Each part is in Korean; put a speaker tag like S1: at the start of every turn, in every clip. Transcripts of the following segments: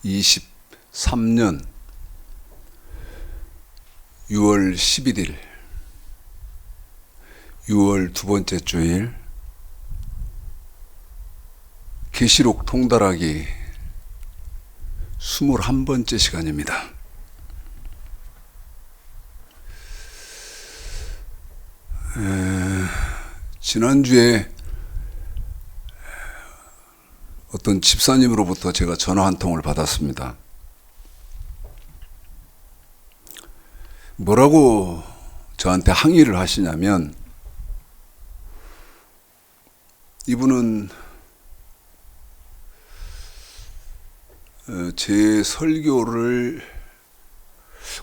S1: 2023년 6월 11일 6월 두 번째 주일 계시록 통달하기 21번째 시간입니다. 지난주에 어떤 집사님으로부터 제가 전화 한 통을 받았습니다. 뭐라고 저한테 항의를 하시냐면, 이분은 제 설교를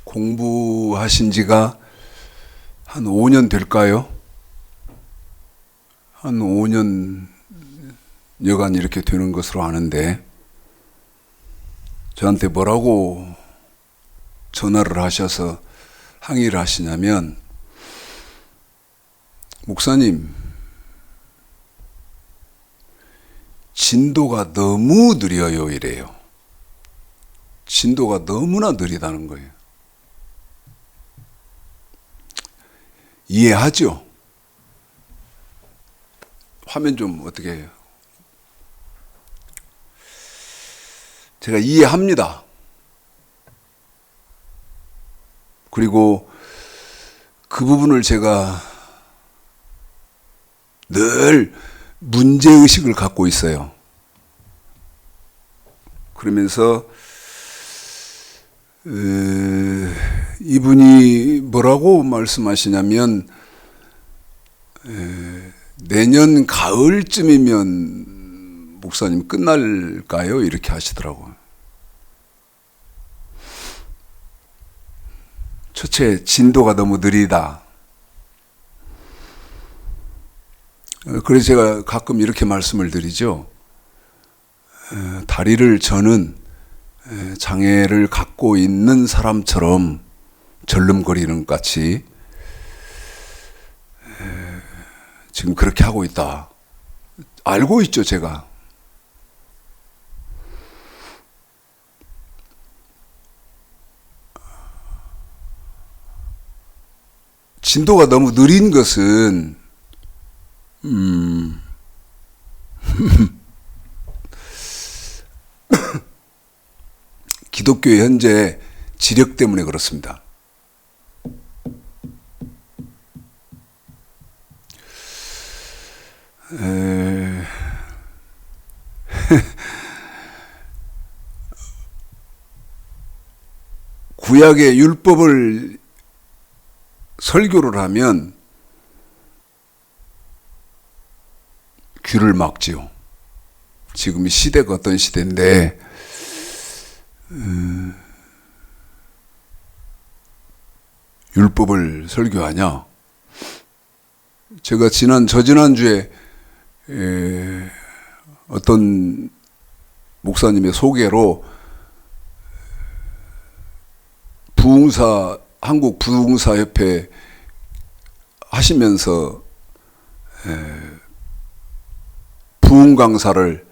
S1: 공부하신 지가 한 5년 될까요? 한 5년 여간 이렇게 되는 것으로 아는데, 저한테 뭐라고 전화를 하셔서 항의를 하시냐면, 목사님, 진도가 너무 느려요 이래요. 진도가 너무나 느리다는 거예요. 이해하죠? 화면 좀 어떻게 해요? 제가 이해합니다. 그리고 그 부분을 제가 늘 문제의식을 갖고 있어요. 그러면서 이분이 뭐라고 말씀하시냐면, 내년 가을쯤이면 목사님 끝날까요? 이렇게 하시더라고요. 첫째, 진도가 너무 느리다. 그래서 제가 가끔 이렇게 말씀을 드리죠. 다리를 저는 장애를 갖고 있는 사람처럼 절름거리는 것 같이 지금 그렇게 하고 있다. 알고 있죠, 제가. 진도가 너무 느린 것은 기독교의 현재 지력 때문에 그렇습니다. 구약의 율법을 설교를 하면 귀를 막지요. 지금 시대가 어떤 시대인데, 율법을 설교하냐? 제가 저지난주에 어떤 목사님의 소개로 한국 부흥사협회 하시면서 부흥 강사를,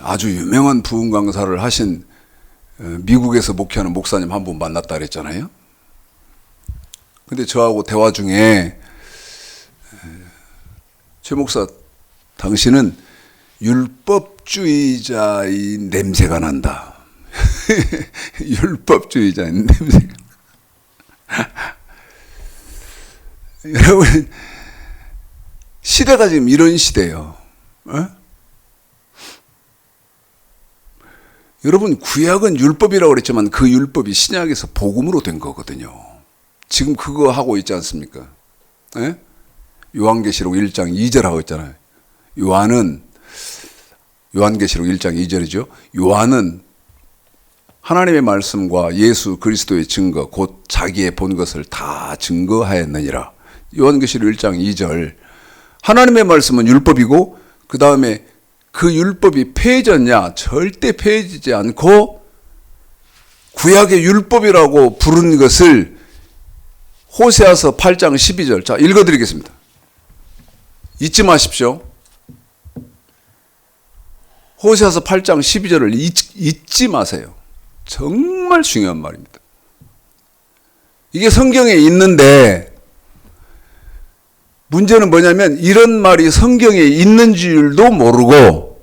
S1: 아주 유명한 부흥 강사를 하신 미국에서 목회하는 목사님 한 분 만났다 그랬잖아요. 근데 저하고 대화 중에 최 목사, 당신은 율법주의자인 냄새가 난다. 율법주의자인 냄새가. 여러분, 시대가 지금 이런 시대예요. 여러분, 구약은 율법이라고 그랬지만 그 율법이 신약에서 복음으로 된 거거든요. 지금 그거 하고 있지 않습니까? 요한계시록 1장 2절 하고 있잖아요. 요한계시록 1장 2절이죠. 요한은 하나님의 말씀과 예수 그리스도의 증거, 곧 자기의 본 것을 다 증거하였느니라. 요한계시록 1장 2절. 하나님의 말씀은 율법이고, 그 다음에 그 율법이 폐해졌냐? 절대 폐해지지 않고 구약의 율법이라고 부른 것을 호세아서 8장 12절. 자, 읽어드리겠습니다. 잊지 마십시오. 호세아서 8장 12절을 잊지 마세요. 정말 중요한 말입니다. 이게 성경에 있는데 문제는 뭐냐면 이런 말이 성경에 있는 줄도 모르고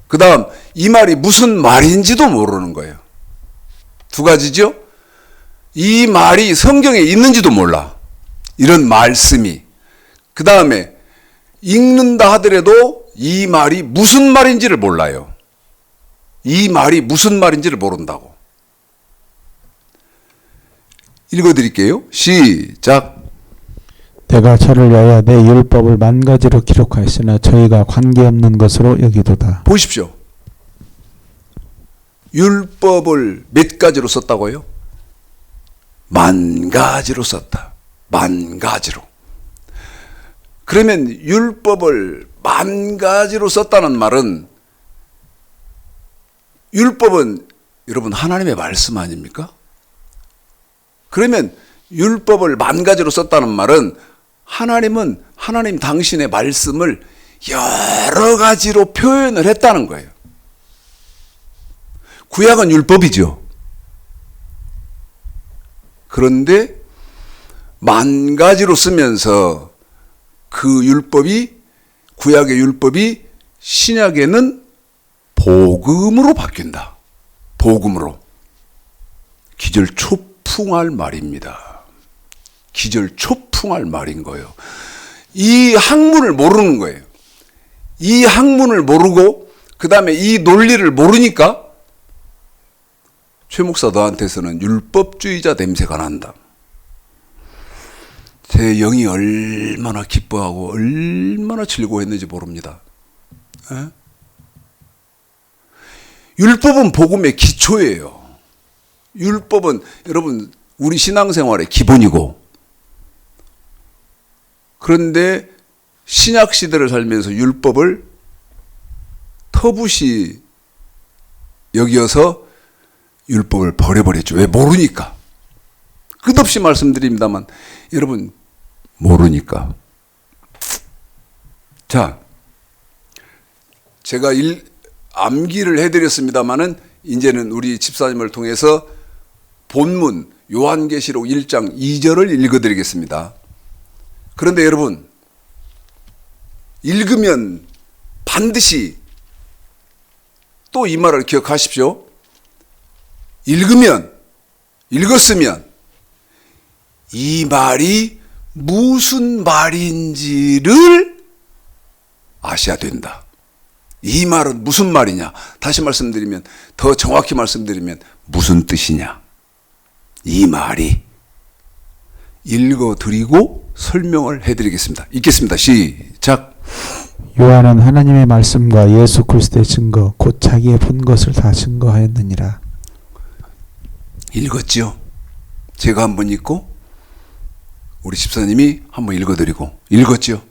S1: 그 다음 이 말이 무슨 말인지도 모르는 거예요. 두 가지죠. 이 말이 성경에 있는지도 몰라. 이런 말씀이. 그 다음에 읽는다 하더라도 이 말이 무슨 말인지를 몰라요. 이 말이 무슨 말인지를 모른다고. 읽어드릴게요. 시작.
S2: 내가 저를 위하여 내 율법을 만 가지로 기록하였으나 저희가 관계없는 것으로 여기도다.
S1: 보십시오. 율법을 몇 가지로 썼다고요? 만 가지로 썼다. 만 가지로. 그러면 율법을 만 가지로 썼다는 말은 율법은 여러분 하나님의 말씀 아닙니까? 그러면 율법을 만 가지로 썼다는 말은 하나님은 하나님 당신의 말씀을 여러 가지로 표현을 했다는 거예요. 구약은 율법이죠. 그런데 만 가지로 쓰면서 그 율법이 구약의 율법이 신약에는 복음으로 바뀐다. 복음으로. 기절초풍할 말입니다. 기절초풍할 말인 거예요. 이 학문을 모르는 거예요. 이 학문을 모르고 그 다음에 이 논리를 모르니까 최 목사 너한테서는 율법주의자 냄새가 난다. 제 영이 얼마나 기뻐하고 얼마나 즐거워했는지 모릅니다. 에? 율법은 복음의 기초예요. 율법은 여러분 우리 신앙생활의 기본이고 그런데 신약 시대를 살면서 율법을 터부시 여기어서 율법을 버려버렸죠. 왜? 모르니까. 끝없이 말씀드립니다만 여러분 모르니까. 자, 제가 암기를 해드렸습니다마는 이제는 우리 집사님을 통해서 본문 요한계시록 1장 2절을 읽어드리겠습니다. 그런데 여러분 읽으면 반드시 또 이 말을 기억하십시오. 읽었으면 이 말이 무슨 말인지를 아셔야 된다. 이 말은 무슨 말이냐? 다시 말씀드리면, 더 정확히 말씀드리면 무슨 뜻이냐? 이 말이 읽어드리고 설명을 해드리겠습니다. 읽겠습니다. 시작.
S2: 요한은 하나님의 말씀과 예수 그리스도의 증거 곧 자기의 본 것을 다 증거하였느니라.
S1: 읽었지요? 제가 한번 읽고 우리 집사님이 한번 읽어드리고 읽었지요?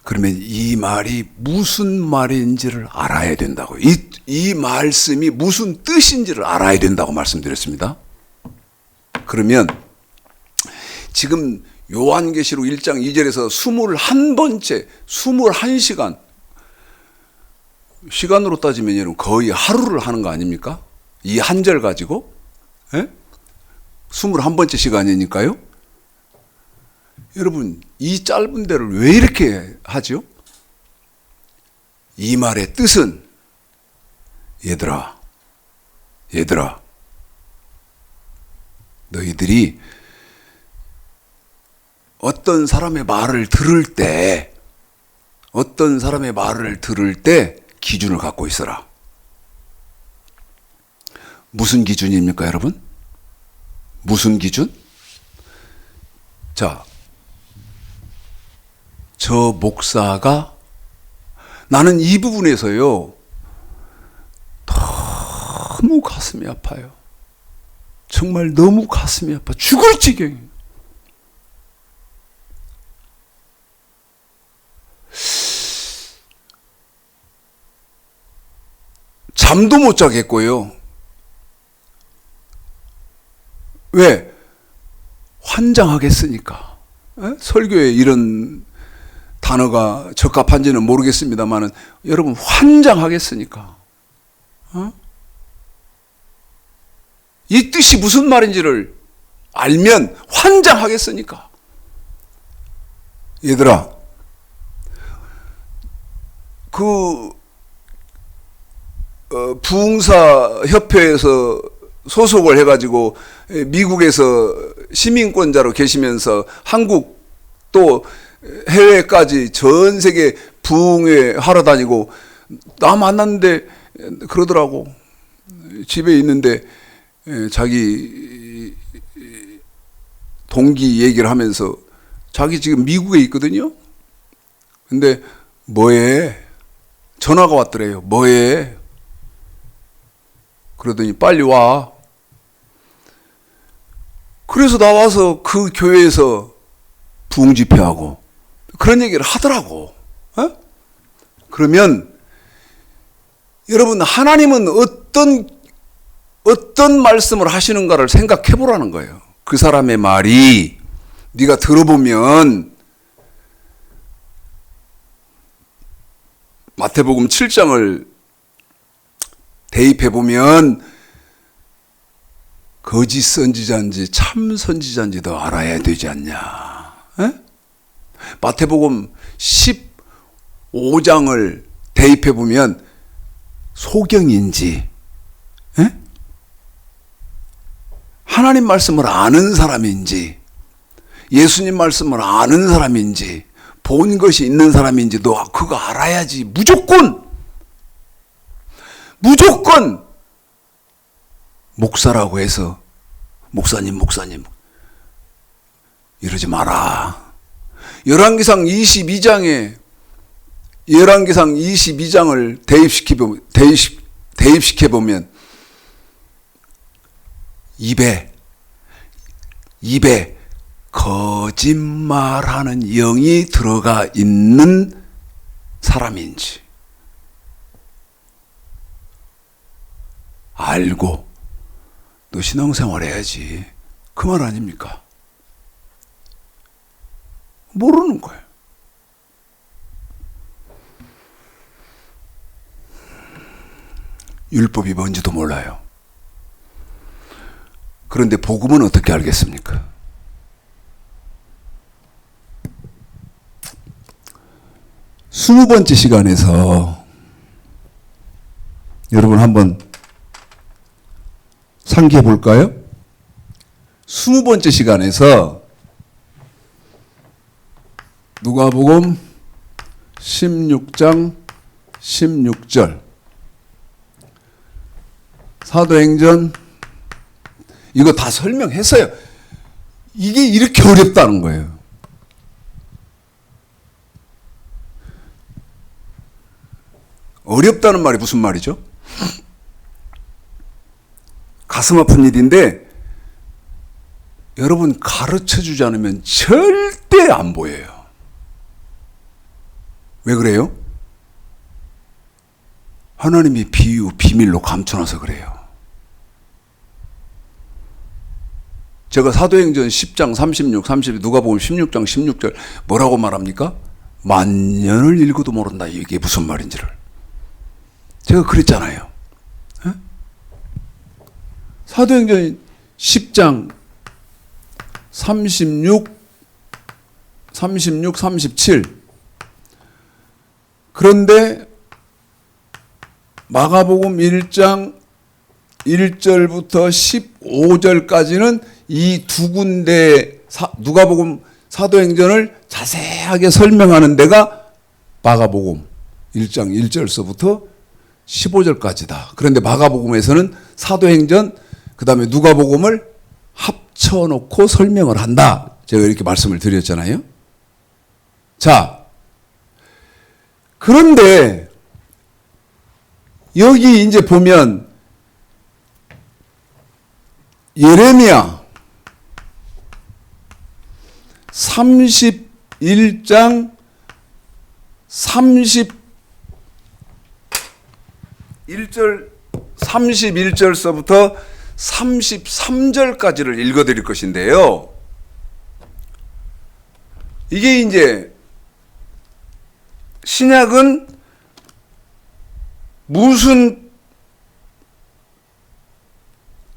S1: 그러면 이 말이 무슨 말인지를 알아야 된다고. 이 말씀이 무슨 뜻인지를 알아야 된다고 말씀드렸습니다. 그러면 지금 요한계시록 1장 2절에서 21번째 21시간 시간으로 따지면 거의 하루를 하는 거 아닙니까? 이 한 절 가지고 21번째 시간이니까요. 여러분 이 짧은 데를 왜 이렇게 하죠? 이 말의 뜻은 얘들아 너희들이 어떤 사람의 말을 들을 때 기준을 갖고 있어라. 무슨 기준입니까, 여러분? 무슨 기준? 자, 저 목사가 나는 이 부분에서요 너무 가슴이 아파요. 정말 너무 가슴이 아파 죽을 지경이에요. 잠도 못 자겠고요. 왜? 환장하겠으니까. 설교에 이런 단어가 적합한지는 모르겠습니다만은 여러분 환장하겠으니까. 이 뜻이 무슨 말인지를 알면 환장하겠으니까. 얘들아, 부흥사 협회에서 소속을 해가지고 미국에서 시민권자로 계시면서 한국 또 해외까지 전 세계 부흥회 하러 다니고 나 만났는데 그러더라고. 집에 있는데 자기 동기 얘기를 하면서 자기 지금 미국에 있거든요. 근데 뭐해? 전화가 왔더래요. 뭐해? 그러더니 빨리 와. 그래서 나와서 그 교회에서 부흥 집회하고 그런 얘기를 하더라고. 그러면 여러분, 하나님은 어떤 말씀을 하시는가를 생각해 보라는 거예요. 그 사람의 말이 네가 들어보면 마태복음 7장을 대입해 보면 거짓 선지자인지 참 선지자인지 도 알아야 되지 않냐. 마태복음 15장을 대입해 보면 소경인지 하나님 말씀을 아는 사람인지 예수님 말씀을 아는 사람인지 본 것이 있는 사람인지 너 그거 알아야지. 무조건 목사라고 해서 목사님 이러지 마라. 열왕기상 22장을 대입시켜 보면 입에 거짓말하는 영이 들어가 있는 사람인지 알고 너 신앙생활 해야지. 그 말 아닙니까? 모르는 거예요. 율법이 뭔지도 몰라요. 그런데 복음은 어떻게 알겠습니까? 스무 번째 시간에서 여러분 한번 상기해 볼까요? 20번째 시간에서 누가복음 16장 16절 사도행전 이거 다 설명했어요. 이게 이렇게 어렵다는 거예요. 어렵다는 말이 무슨 말이죠? 가슴 아픈 일인데 여러분 가르쳐주지 않으면 절대 안 보여요. 왜 그래요? 하나님이 비밀로 감춰놔서 그래요. 제가 사도행전 10장 36, 32 누가복음 16장 16절 뭐라고 말합니까? 만년을 읽어도 모른다. 이게 무슨 말인지를. 제가 그랬잖아요. 사도행전 10장 36, 37 그런데 마가복음 1장 1절부터 15절까지는 이 두 군데 누가복음 사도행전을 자세하게 설명하는 데가 마가복음 1장 1절서부터 15절까지다. 그런데 마가복음에서는 사도행전 그 다음에 누가복음을 합쳐놓고 설명을 한다. 제가 이렇게 말씀을 드렸잖아요. 자, 그런데 여기 이제 보면 예레미야 31장 31절서부터 33절까지를 읽어드릴 것인데요. 이게 이제 신약은 무슨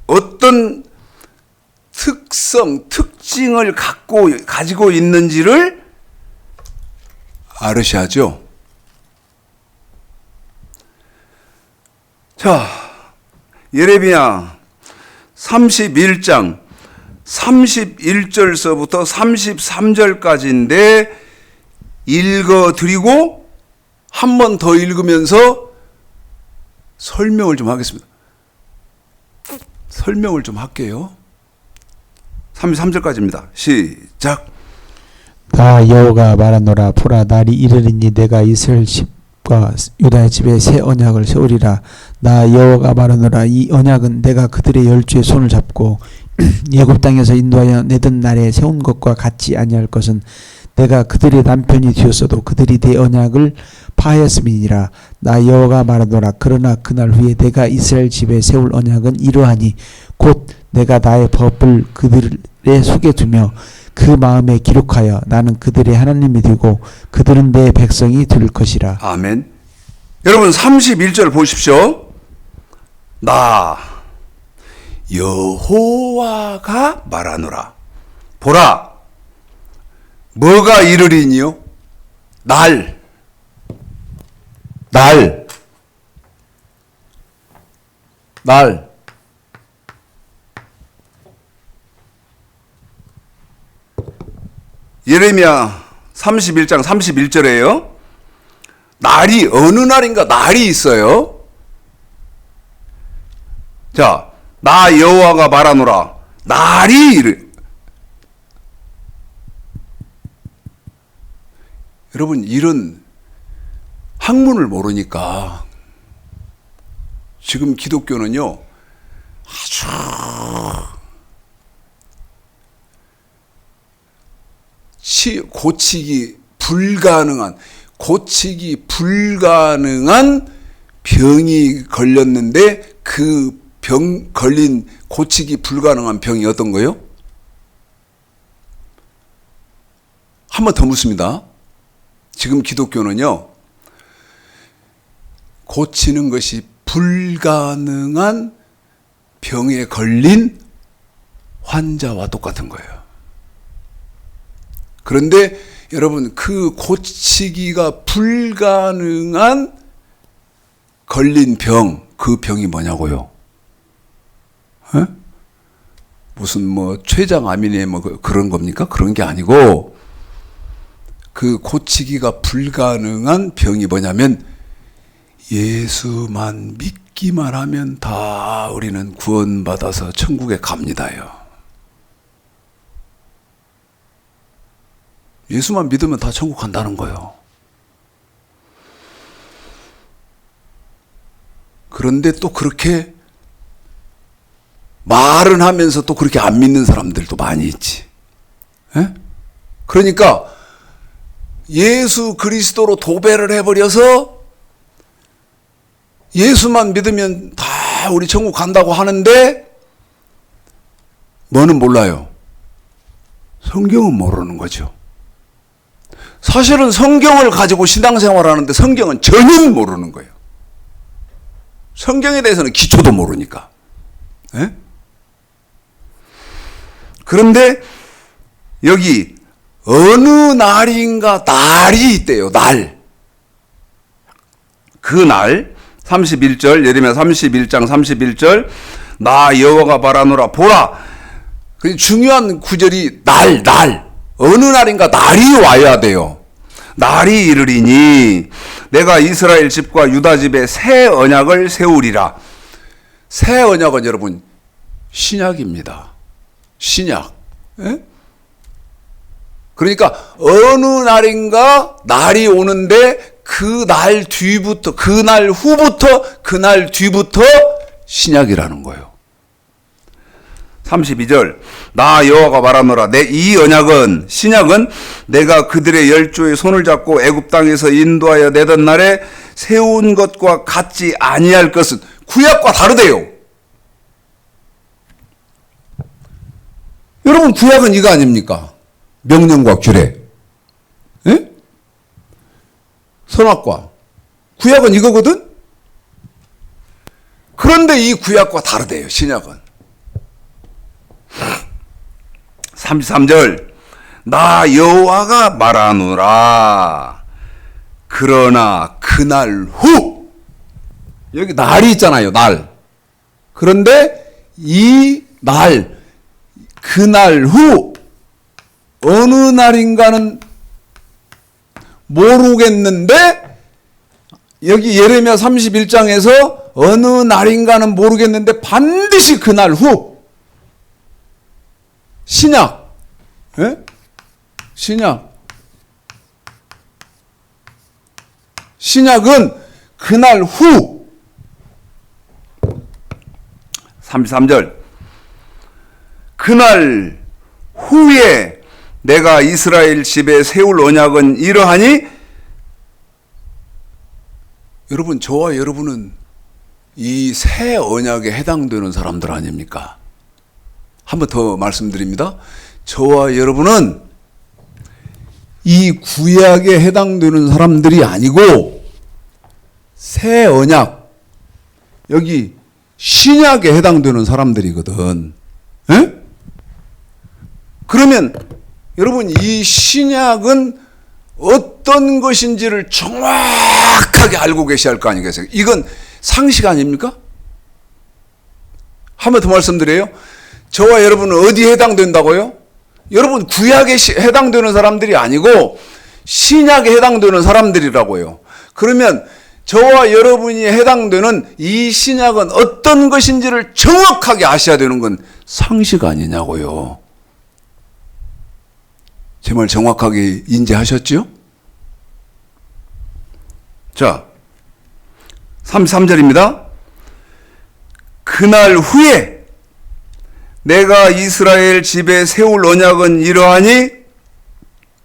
S1: 어떤 특징을 가지고 있는지를 아르시하죠. 자, 예레미야 31장 31절서부터 33절까지인데 읽어드리고 한 번 더 읽으면서 설명을 좀 하겠습니다. 설명을 좀 할게요. 33절까지입니다. 시작.
S2: 나 여호와가 말하노라. 보라, 날이 이르리니 내가 이스라엘 집과 유다의 집에 새 언약을 세우리라. 나 여호와가 말하노라. 이 언약은 내가 그들의 열주의 손을 잡고 애굽 땅에서 인도하여 내던 날에 세운 것과 같지 아니할 것은 내가 그들의 남편이 되었어도 그들이 내 언약을 파하였음이니라. 나 여호와가 말하노라. 그러나 그날 후에 내가 이스라엘 집에 세울 언약은 이러하니 곧 내가 나의 법을 그들의 속에 두며 그 마음에 기록하여 나는 그들의 하나님이 되고 그들은 내 백성이 될 것이라.
S1: 아멘. 여러분 31절 보십시오. 나 여호와가 말하노라. 보라, 뭐가 이르리니요? 날. 예레미야 31장 31절에요. 날이 어느 날인가 날이 있어요. 자, 나 여호와가 말하노라. 날이 여러분 이런 학문을 모르니까 지금 기독교는요 아주 고치기 불가능한 병이 걸렸는데 그 병 걸린 고치기 불가능한 병이 어떤 거예요? 한 번 더 묻습니다. 지금 기독교는요 고치는 것이 불가능한 병에 걸린 환자와 똑같은 거예요. 그런데 여러분 그 고치기가 불가능한 걸린 병, 그 병이 뭐냐고요? 에? 무슨 뭐 췌장암이네 뭐 그런 겁니까? 그런 게 아니고 그 고치기가 불가능한 병이 뭐냐면 예수만 믿기만 하면 다 우리는 구원받아서 천국에 갑니다요. 예수만 믿으면 다 천국 간다는 거예요. 그런데 또 그렇게 말은 하면서 또 그렇게 안 믿는 사람들도 많이 있지. 에? 그러니까 예수 그리스도로 도배를 해버려서 예수만 믿으면 다 우리 천국 간다고 하는데 뭐는 몰라요. 성경은 모르는 거죠. 사실은 성경을 가지고 신앙생활하는데 성경은 전혀 모르는 거예요. 성경에 대해서는 기초도 모르니까. 에? 그런데 여기 어느 날인가 날이 있대요. 날. 그 날 31절 예레미야 31장 31절 나 여호와가 말하노라. 보라. 중요한 구절이 날. 어느 날인가 날이 와야 돼요. 날이 이르리니 내가 이스라엘 집과 유다 집에 새 언약을 세우리라. 새 언약은 여러분 신약입니다. 신약. 에? 그러니까 어느 날인가 날이 오는데 그 날 뒤부터 그 날 후부터 그 날 뒤부터 신약이라는 거예요. 32절 나 여호와가 말하노라. 내 이 언약은 신약은 내가 그들의 열조의 손을 잡고 애굽 땅에서 인도하여 내던 날에 세운 것과 같지 아니할 것은 구약과 다르대요. 여러분 구약은 이거 아닙니까? 명령과 규례. 예? 선악과. 구약은 이거거든? 그런데 이 구약과 다르대요, 신약은. 33절. 나 여호와가 말하노라. 그러나 그날 후. 여기 날이 있잖아요, 날. 그런데 이 날, 그날 후, 어느 날인가는 모르겠는데, 여기 예레미야 31장에서 어느 날인가는 모르겠는데 반드시 그날 후. 신약. 예? 신약. 신약은 그날 후. 33절. 그날 후에 내가 이스라엘 집에 세울 언약은 이러하니. 여러분, 저와 여러분은 이 새 언약에 해당되는 사람들 아닙니까? 한 번 더 말씀드립니다. 저와 여러분은 이 구약에 해당되는 사람들이 아니고 새 언약, 여기 신약에 해당되는 사람들이거든. 에? 그러면 여러분, 이 신약은 어떤 것인지를 정확하게 알고 계셔야 할 거 아니겠어요? 이건 상식 아닙니까? 한 번 더 말씀드려요. 저와 여러분은 어디에 해당된다고요? 여러분, 구약에 해당되는 사람들이 아니고 신약에 해당되는 사람들이라고요. 그러면 저와 여러분이 해당되는 이 신약은 어떤 것인지를 정확하게 아셔야 되는 건 상식 아니냐고요. 제 말 정확하게 인지하셨죠? 자, 33절입니다. 그날 후에 내가 이스라엘 집에 세울 언약은 이러하니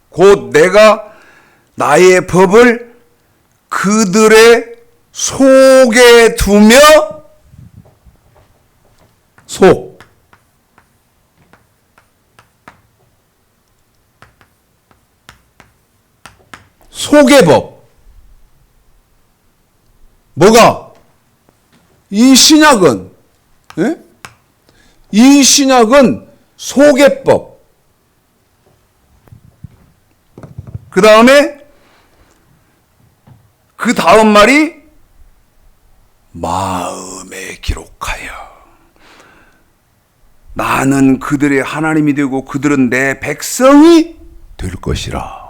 S1: 곧 내가 나의 법을 그들의 속에 두며 속의 법. 뭐가? 이 신약은, 예? 이 신약은 속의 법. 그 다음에 그 다음 말이 마음에 기록하여 나는 그들의 하나님이 되고 그들은 내 백성이 될 것이라.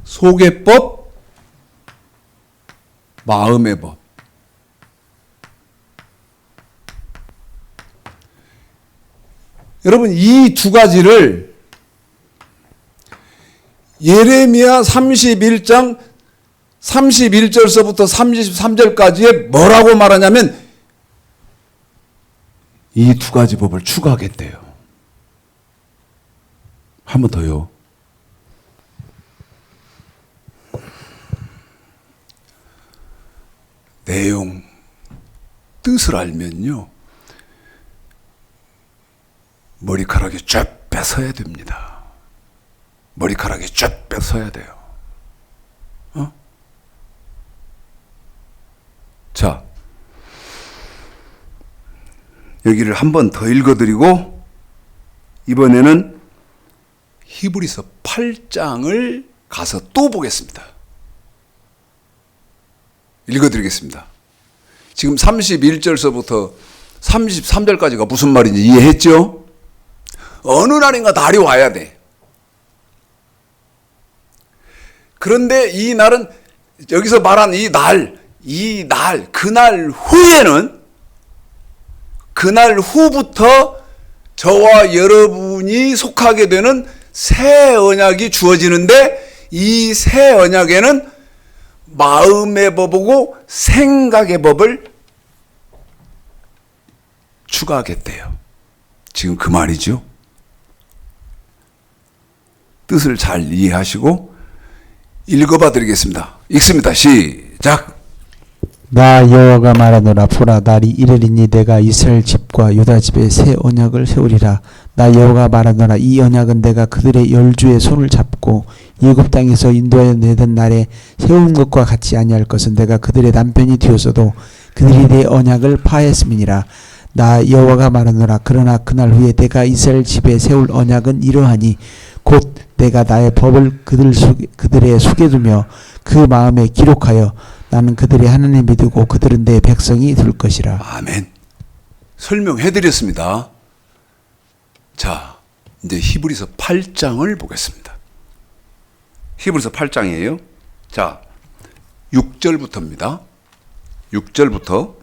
S1: 속의 법, 마음의 법. 여러분, 이 두 가지를 예레미야 31장 31절서부터 33절까지에 뭐라고 말하냐면 이 두 가지 법을 추가하겠대요. 한 번 더요. 내용, 뜻을 알면요, 머리카락이 쫙 뺏어야 됩니다. 머리카락이 쫙 뺏어야 돼요. 자, 여기를 한 번 더 읽어드리고 이번에는 히브리서 8장을 가서 또 보겠습니다. 읽어드리겠습니다. 지금 31절서부터 33절까지가 무슨 말인지 이해했죠? 어느 날인가 날이 와야 돼. 그런데 이 날은 여기서 말한 그날 후에는 그날 후부터 저와 여러분이 속하게 되는 새 언약이 주어지는데 이 새 언약에는 마음의 법이고 생각의 법을 추가하겠대요. 지금 그 말이죠. 뜻을 잘 이해하시고 읽어봐 드리겠습니다. 읽습니다. 시작.
S2: 나 여호와가 말하노라. 보라, 날이 이르리니 내가 이스라엘 집과 유다 집에 새 언약을 세우리라. 나 여호와가 말하노라. 이 언약은 내가 그들의 열주의 손을 잡고 예굽 땅에서 인도하여 내던 날에 세운 것과 같지 아니할 것은 내가 그들의 남편이 되었어도 그들이 내 언약을 파했음이니라. 나 여호와가 말하노라. 그러나 그날 후에 내가 이스라엘 집에 세울 언약은 이러하니 곧 내가 나의 법을 그들의 속에 두며 그 마음에 기록하여 나는 그들의 하나님이 되고 그들은 내 백성이 될 것이라.
S1: 아멘. 설명해 드렸습니다. 자, 이제 히브리서 8장을 보겠습니다. 히브리서 8장이에요. 자, 6절부터입니다. 6절부터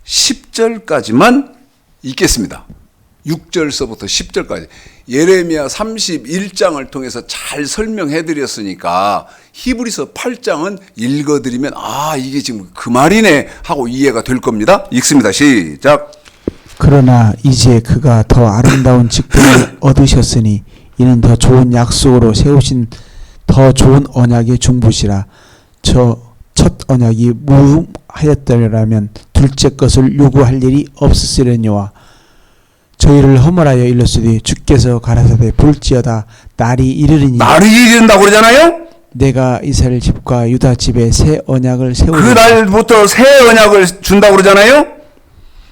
S1: 10절까지만 읽겠습니다. 6절서부터 10절까지. 예레미야 31장을 통해서 잘 설명해 드렸으니까 히브리서 8장은 읽어드리면 아, 이게 지금 그 말이네 하고 이해가 될 겁니다. 읽습니다. 시작.
S2: 그러나 이제 그가 더 아름다운 직분을 얻으셨으니 이는 더 좋은 약속으로 세우신 더 좋은 언약의 중보시라. 저 첫 언약이 무하였더라면 둘째 것을 요구할 일이 없으려니와 저희를 허물하여 일렀으되 주께서 가라사대 볼지어다 날이 이르리니
S1: 날이 이른다고 그러잖아요.
S2: 내가 이스라엘 집과 유다 집에 새 언약을 세우리라.
S1: 그 날부터 새 언약을 준다고 그러잖아요.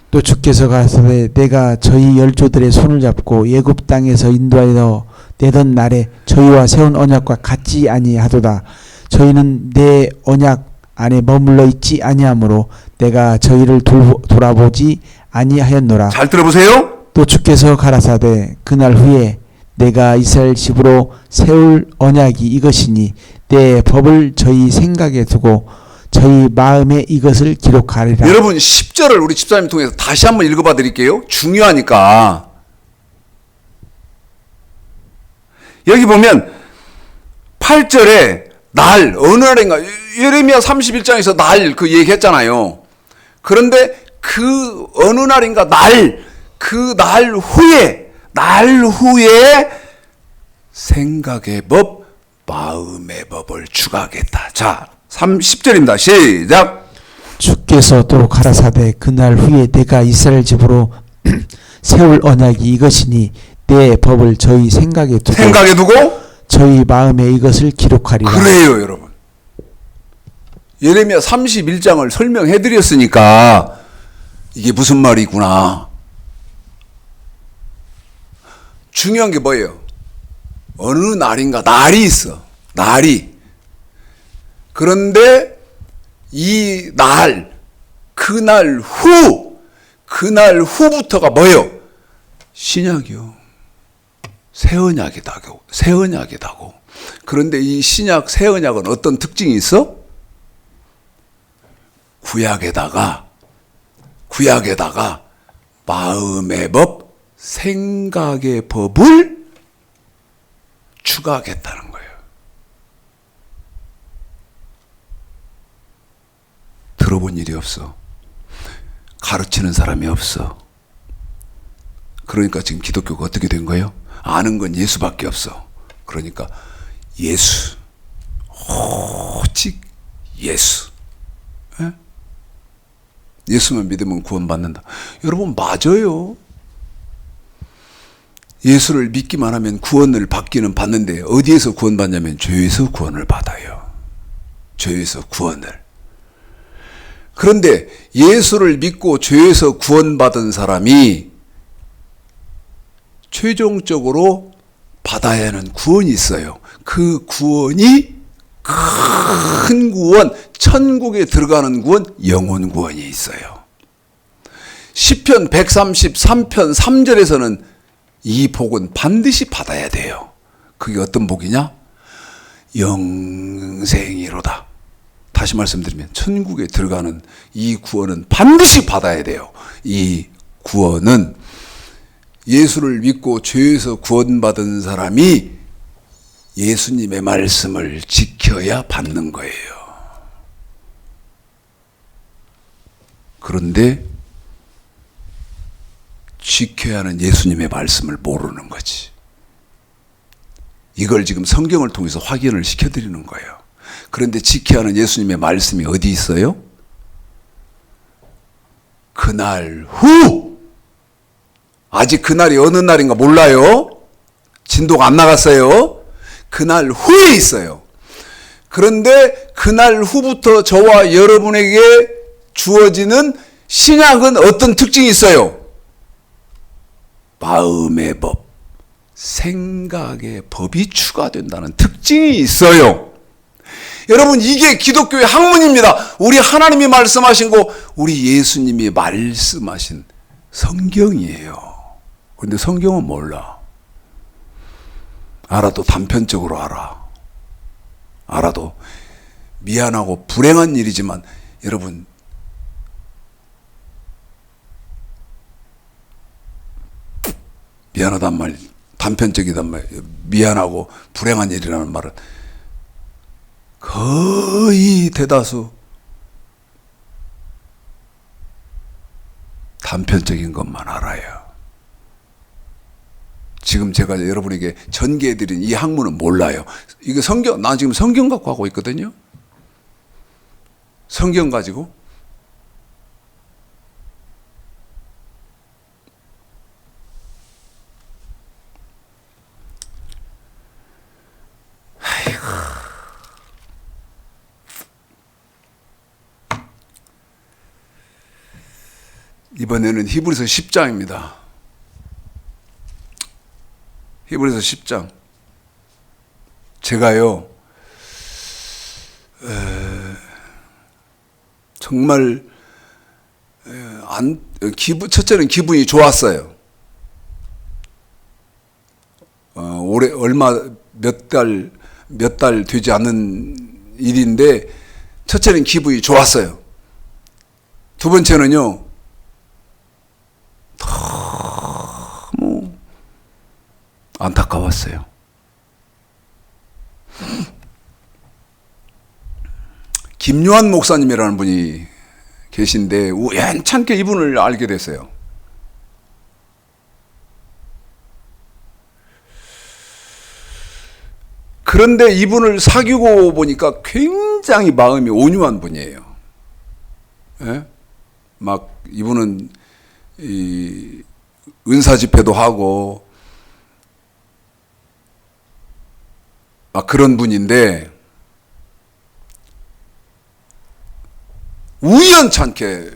S2: 또 주께서 가라사대 내가 저희 열조들의 손을 잡고 예굽 땅에서 인도하여 내던 날에 저희와 세운 언약과 같지 아니하도다. 저희는 내 언약 안에 머물러 있지 아니하므로 내가 저희를 돌아보지 아니하였노라.
S1: 잘 들어보세요.
S2: 또 주께서 가라사대 그날 후에 내가 이스라엘 집으로 세울 언약이 이것이니 내 법을 저희 생각에 두고 저희 마음에 이것을 기록하리라.
S1: 여러분 10절을 우리 집사님 통해서 다시 한번 읽어봐 드릴게요. 중요하니까. 여기 보면 8절에 날 어느 날인가 예레미야 31장에서 날 그 얘기했잖아요. 그런데 그 어느 날인가 그 날 후에 생각의 법, 마음의 법을 추가하겠다. 자, 10절입니다. 시작.
S2: 주께서 또 가라사대 그날 후에 내가 이스라엘 집으로 세울 언약이 이것이니 내 법을 저희 생각에 두고 저희 마음에 이것을 기록하리라.
S1: 그래요, 여러분. 예레미야 31장을 설명해 드렸으니까 이게 무슨 말이구나. 중요한 게 뭐예요? 어느 날인가 날이 있어. 날이. 그런데 이 날, 그날 후부터가 뭐예요? 신약이요. 새 언약이다고. 그런데 이 신약, 새 언약은 어떤 특징이 있어? 구약에다가 마음의 법, 생각의 법을 추가하겠다는 거예요. 들어본 일이 없어. 가르치는 사람이 없어. 그러니까 지금 기독교가 어떻게 된 거예요? 아는 건 예수밖에 없어. 그러니까 예수, 오직 예수. 예? 예수만 믿으면 구원받는다. 여러분 맞아요. 예수를 믿기만 하면 구원을 받기는 받는데 어디에서 구원받냐면 죄에서 구원을 받아요. 죄에서 구원을. 그런데 예수를 믿고 죄에서 구원받은 사람이 최종적으로 받아야 하는 구원이 있어요. 그 구원이 큰 구원, 천국에 들어가는 구원, 영혼 구원이 있어요. 시편 133편 3절에서는 이 복은 반드시 받아야 돼요. 그게 어떤 복이냐? 영생이로다. 다시 말씀드리면 천국에 들어가는 이 구원은 반드시 받아야 돼요. 이 구원은 예수를 믿고 죄에서 구원받은 사람이 예수님의 말씀을 지켜야 받는 거예요. 그런데 지켜야 하는 예수님의 말씀을 모르는 거지. 이걸 지금 성경을 통해서 확인을 시켜드리는 거예요. 그런데 지켜야 하는 예수님의 말씀이 어디 있어요? 그날 후! 아직 그날이 어느 날인가 몰라요. 진도가 안 나갔어요. 그날 후에 있어요. 그런데 그날 후부터 저와 여러분에게 주어지는 신약은 어떤 특징이 있어요? 마음의 법, 생각의 법이 추가된다는 특징이 있어요. 여러분, 이게 기독교의 학문입니다. 우리 하나님이 말씀하신 거, 우리 예수님이 말씀하신 성경이에요. 그런데 성경은 몰라. 알아도 단편적으로 알아. 알아도 미안하고 불행한 일이지만 여러분, 미안하단 말, 단편적이단 말, 미안하고 불행한 일이라는 말은 거의 대다수 단편적인 것만 알아요. 지금 제가 여러분에게 전개해드린 이 학문은 몰라요. 이게 성경, 나 지금 성경 갖고 하고 있거든요. 성경 가지고. 이번에는 히브리서 10장입니다. 히브리서 10장. 제가요, 정말, 첫째는 기분이 좋았어요. 올해 몇 달 되지 않은 일인데, 첫째는 기분이 좋았어요. 두 번째는요, 너무 안타까웠어요. 김요한 목사님이라는 분이 계신데 우연찮게 이분을 알게 됐어요. 그런데 이분을 사귀고 보니까 굉장히 마음이 온유한 분이에요. 예? 막 이분은 이 은사 집회도 하고 그런 분인데 우연찮게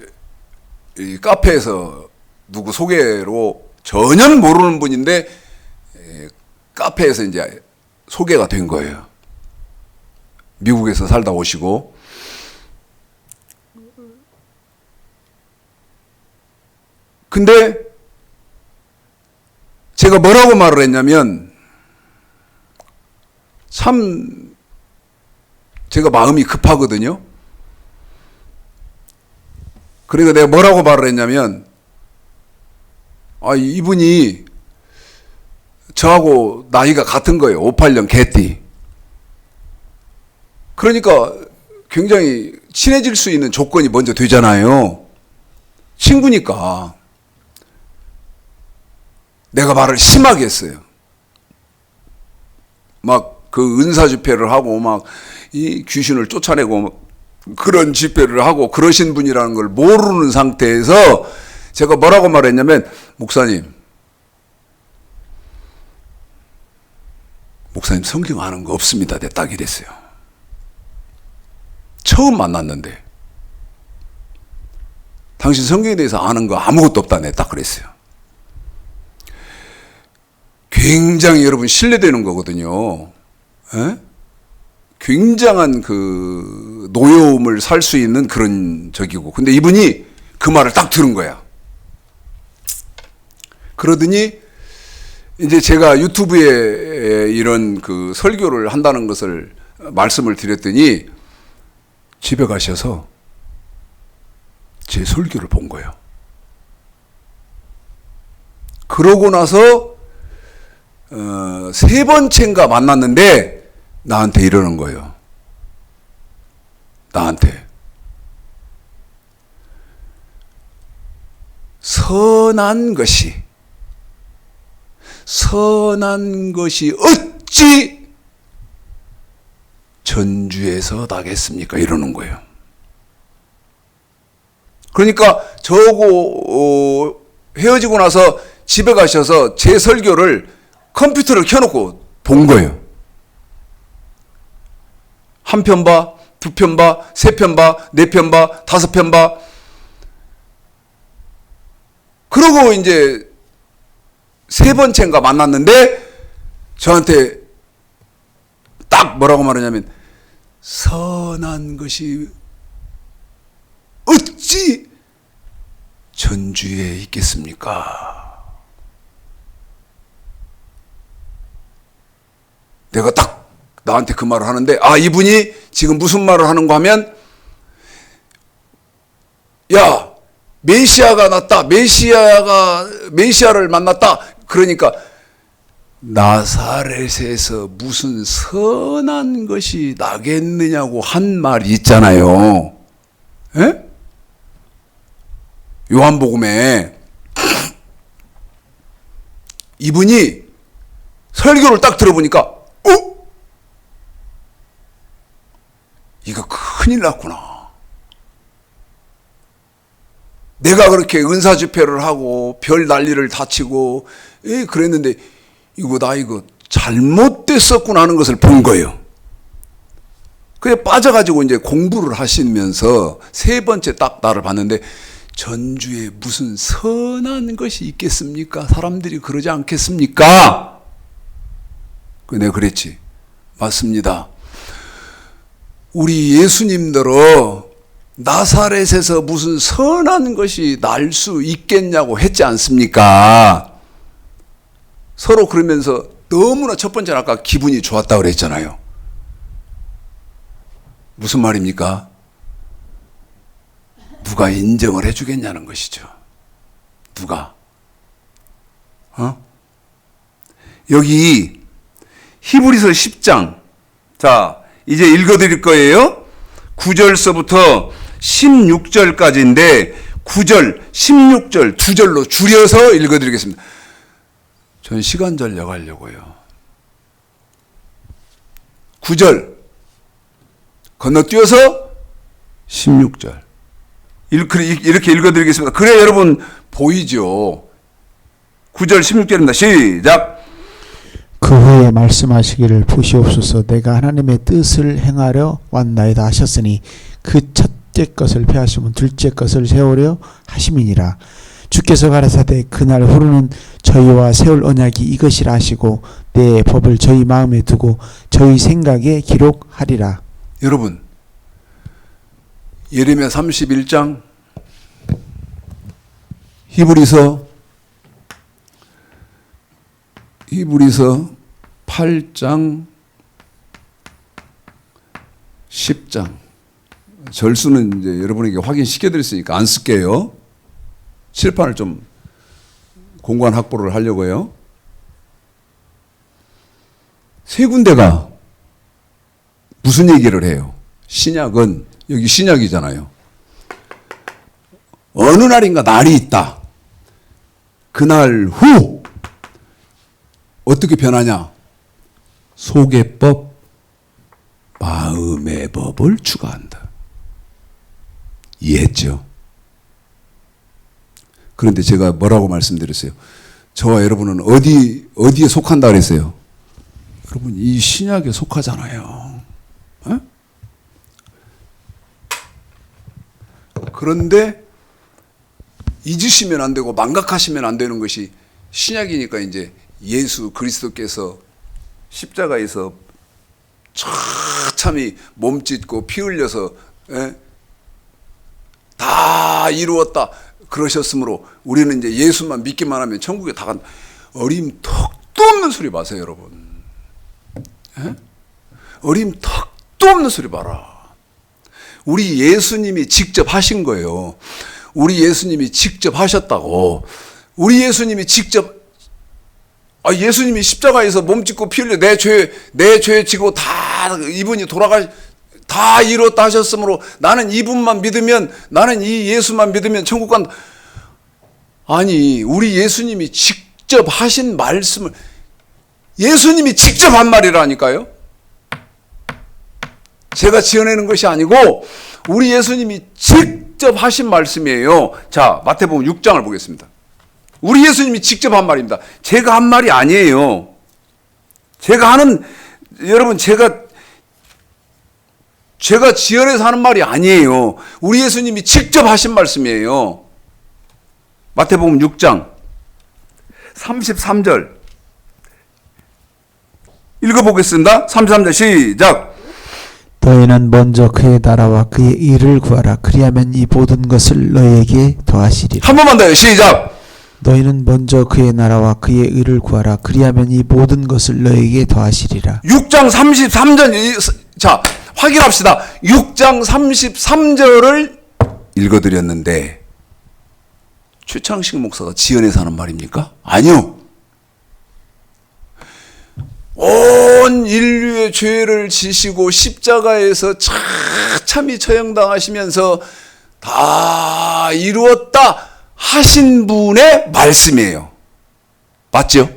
S1: 이 카페에서 누구 소개로 전혀 모르는 분인데 카페에서 이제 소개가 된 거예요. 미국에서 살다 오시고. 근데 제가 뭐라고 말을 했냐면 참 제가 마음이 급하거든요. 그러니까 내가 뭐라고 말을 했냐면 이분이 저하고 나이가 같은 거예요. 58년 개띠. 그러니까 굉장히 친해질 수 있는 조건이 먼저 되잖아요. 친구니까. 내가 말을 심하게 했어요. 막 그 은사 집회를 하고 막 이 귀신을 쫓아내고 그런 집회를 하고 그러신 분이라는 걸 모르는 상태에서 제가 뭐라고 말했냐면 목사님 성경 아는 거 없습니다. 내가 딱 이랬어요. 처음 만났는데 당신 성경에 대해서 아는 거 아무것도 없다. 내가 딱 그랬어요. 굉장히 여러분 신뢰되는 거거든요. 에? 굉장한 그 노여움을 살 수 있는 그런 적이고. 근데 이분이 그 말을 딱 들은 거야. 그러더니 이제 제가 유튜브에 이런 그 설교를 한다는 것을 말씀을 드렸더니 집에 가셔서 제 설교를 본 거예요. 그러고 나서 세 번째인가 만났는데 나한테 이러는 거예요. 나한테 선한 것이 어찌 전주에서 나겠습니까? 이러는 거예요. 그러니까 저하고 헤어지고 나서 집에 가셔서 제 설교를 컴퓨터를 켜놓고 본 거예요. 한 편 봐, 두 편 봐, 세 편 봐, 네 편 봐, 다섯 편 봐. 그러고 이제 세 번째인가 만났는데 저한테 딱 뭐라고 말하냐면 선한 것이 어찌 전주에 있겠습니까? 내가 딱 나한테 그 말을 하는데 이분이 지금 무슨 말을 하는가 하면 야 메시아가 났다. 메시아를 만났다. 그러니까 나사렛에서 무슨 선한 것이 나겠느냐고 한 말이 있잖아요. 예? 요한복음에 이분이 설교를 딱 들어보니까 이거 큰일 났구나. 내가 그렇게 은사 집회를 하고 별 난리를 다 치고 그랬는데 나 이거 잘못됐었구나 하는 것을 본 거예요. 그래 빠져가지고 이제 공부를 하시면서 세 번째 딱 나를 봤는데 전주에 무슨 선한 것이 있겠습니까? 사람들이 그러지 않겠습니까? 내가 그랬지. 맞습니다. 우리 예수님들은 나사렛에서 무슨 선한 것이 날 수 있겠냐고 했지 않습니까? 서로 그러면서 너무나 첫 번째는 아까 기분이 좋았다고 그랬잖아요. 무슨 말입니까? 누가 인정을 해주겠냐는 것이죠. 누가? 여기 히브리서 10장. 자, 이제 읽어드릴 거예요. 9절서부터 16절까지인데 9절, 16절 두 절로 줄여서 읽어드리겠습니다. 전 시간 전략하려고요. 9절 건너뛰어서 16절 이렇게 읽어드리겠습니다. 그래 여러분 보이죠? 9절 16절입니다. 시작.
S2: 그 후에 말씀하시기를 보시옵소서 내가 하나님의 뜻을 행하려 왔나이다 하셨으니 그 첫째 것을 폐하시면 둘째 것을 세우려 하심이니라. 주께서 가라사대 그날 후로는 저희와 세울 언약이 이것이라 하시고 내 법을 저희 마음에 두고 저희 생각에 기록하리라.
S1: 여러분 예레미야 31장 히브리서 8장 10장 절수는 이제 여러분에게 확인시켜 드렸으니까 안 쓸게요. 칠판을 좀 공간 확보를 하려고요. 세 군데가 무슨 얘기를 해요? 신약은 여기 신약이잖아요. 어느 날인가 날이 있다. 그날 후 어떻게 변하냐? 속의 법, 마음의 법을 추가한다. 이해했죠? 그런데 제가 뭐라고 말씀드렸어요? 저와 여러분은 어디에 속한다 그랬어요? 여러분 이 신약에 속하잖아요. 에? 그런데 잊으시면 안 되고 망각하시면 안 되는 것이 신약이니까 이제 예수 그리스도께서 십자가에서 처참히 몸짓고 피 흘려서 다 이루었다 그러셨으므로 우리는 이제 예수만 믿기만 하면 천국에 다 간다. 어림턱도 없는 소리 마세요 여러분. 어림턱도 없는 소리 봐라. 우리 예수님이 직접 하신 거예요. 우리 예수님이 직접 하셨다고. 우리 예수님이 직접 예수님이 십자가에서 몸짓고 피 흘려 내 죄 지고 다 이분이 다 이뤘다 하셨으므로 나는 이분만 믿으면 나는 이 예수만 믿으면 천국 간다. 아니 우리 예수님이 직접 하신 말씀을 예수님이 직접 한 말이라니까요. 제가 지어내는 것이 아니고 우리 예수님이 직접 하신 말씀이에요. 자, 마태복음 6장을 보겠습니다. 우리 예수님이 직접 한 말입니다. 제가 한 말이 아니에요. 여러분 제가 제가 지어내서 하는 말이 아니에요. 우리 예수님이 직접 하신 말씀이에요. 마태복음 6장 33절 읽어보겠습니다. 33절 시작.
S2: 너희는 먼저 그의 나라와 그의 의를 구하라. 그리하면 이 모든 것을 너희에게 더하시리라.
S1: 한 번만 더요. 시작.
S2: 너희는 먼저 그의 나라와 그의 의를 구하라. 그리하면 이 모든 것을 너희에게 더하시리라.
S1: 6장 33절 자 확인합시다. 6장 33절을 읽어드렸는데 최창식 목사가 지어내서 하는 말입니까? 아니요. 온 인류의 죄를 지시고 십자가에서 참이 처형당하시면서 다 이루었다 하신 분의 말씀이에요. 맞죠?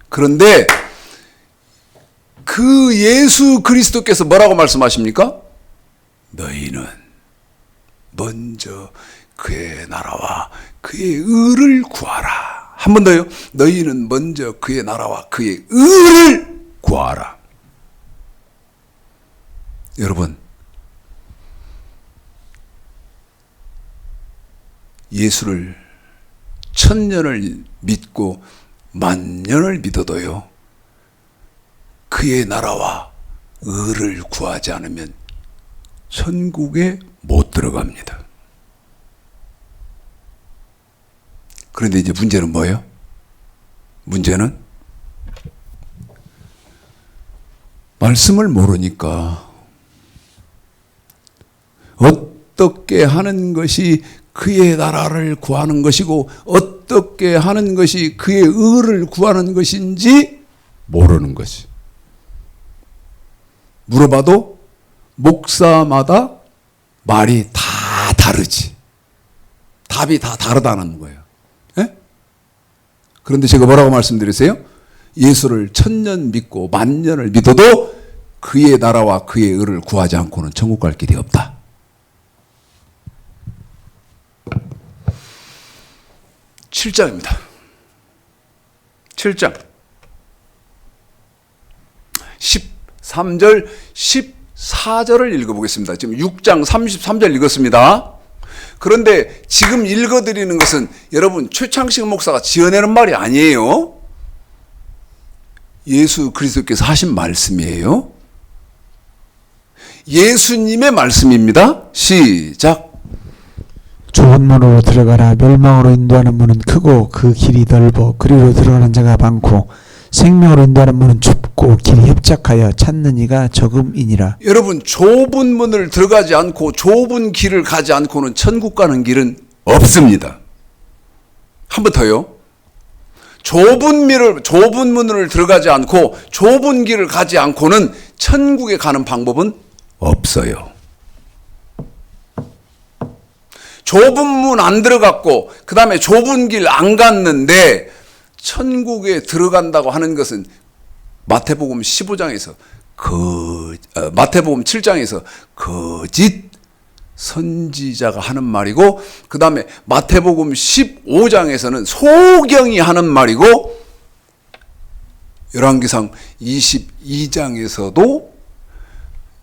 S1: 그런데 그 예수 그리스도께서 뭐라고 말씀하십니까? 너희는 먼저 그의 나라와 그의 의를 구하라. 한 번 더요. 너희는 먼저 그의 나라와 그의 의를 구하라. 여러분, 예수를 1000년을 믿고 10,000년을 믿어도요, 그의 나라와 의를 구하지 않으면 천국에 못 들어갑니다. 그런데 이제 문제는 뭐예요? 문제는 말씀을 모르니까 어떻게 하는 것이 그의 나라를 구하는 것이고 어떻게 하는 것이 그의 의를 구하는 것인지 모르는 것이. 물어봐도 목사마다 말이 다 다르지. 답이 다 다르다는 거예요. 예? 그런데 제가 뭐라고 말씀드렸어요? 예수를 1000년 믿고 10,000년을 믿어도 그의 나라와 그의 의를 구하지 않고는 천국 갈 길이 없다. 7장입니다. 7장 13절 14절을 읽어보겠습니다. 지금 6장 33절 읽었습니다. 그런데 지금 읽어드리는 것은 여러분 최창식 목사가 지어내는 말이 아니에요. 예수 그리스도께서 하신 말씀이에요. 예수님의 말씀입니다. 시작.
S2: 좁은 문으로 들어가라. 멸망으로 인도하는 문은 크고 그 길이 넓어 그리로 들어가는 자가 많고 생명으로 인도하는 문은 좁고 길이 협착하여 찾는 이가 적음이니라.
S1: 여러분 좁은 문을 들어가지 않고 좁은 길을 가지 않고는 천국 가는 길은 없습니다. 한 번 더요. 좁은 문을 들어가지 않고 좁은 길을 가지 않고는 천국에 가는 방법은 없어요. 좁은 문 안 들어갔고 그 다음에 좁은 길 안 갔는데 천국에 들어간다고 하는 것은 마태복음 15장에서 마태복음 7장에서 거짓 선지자가 하는 말이고 그 다음에 마태복음 15장에서는 소경이 하는 말이고 열왕기상 22장에서도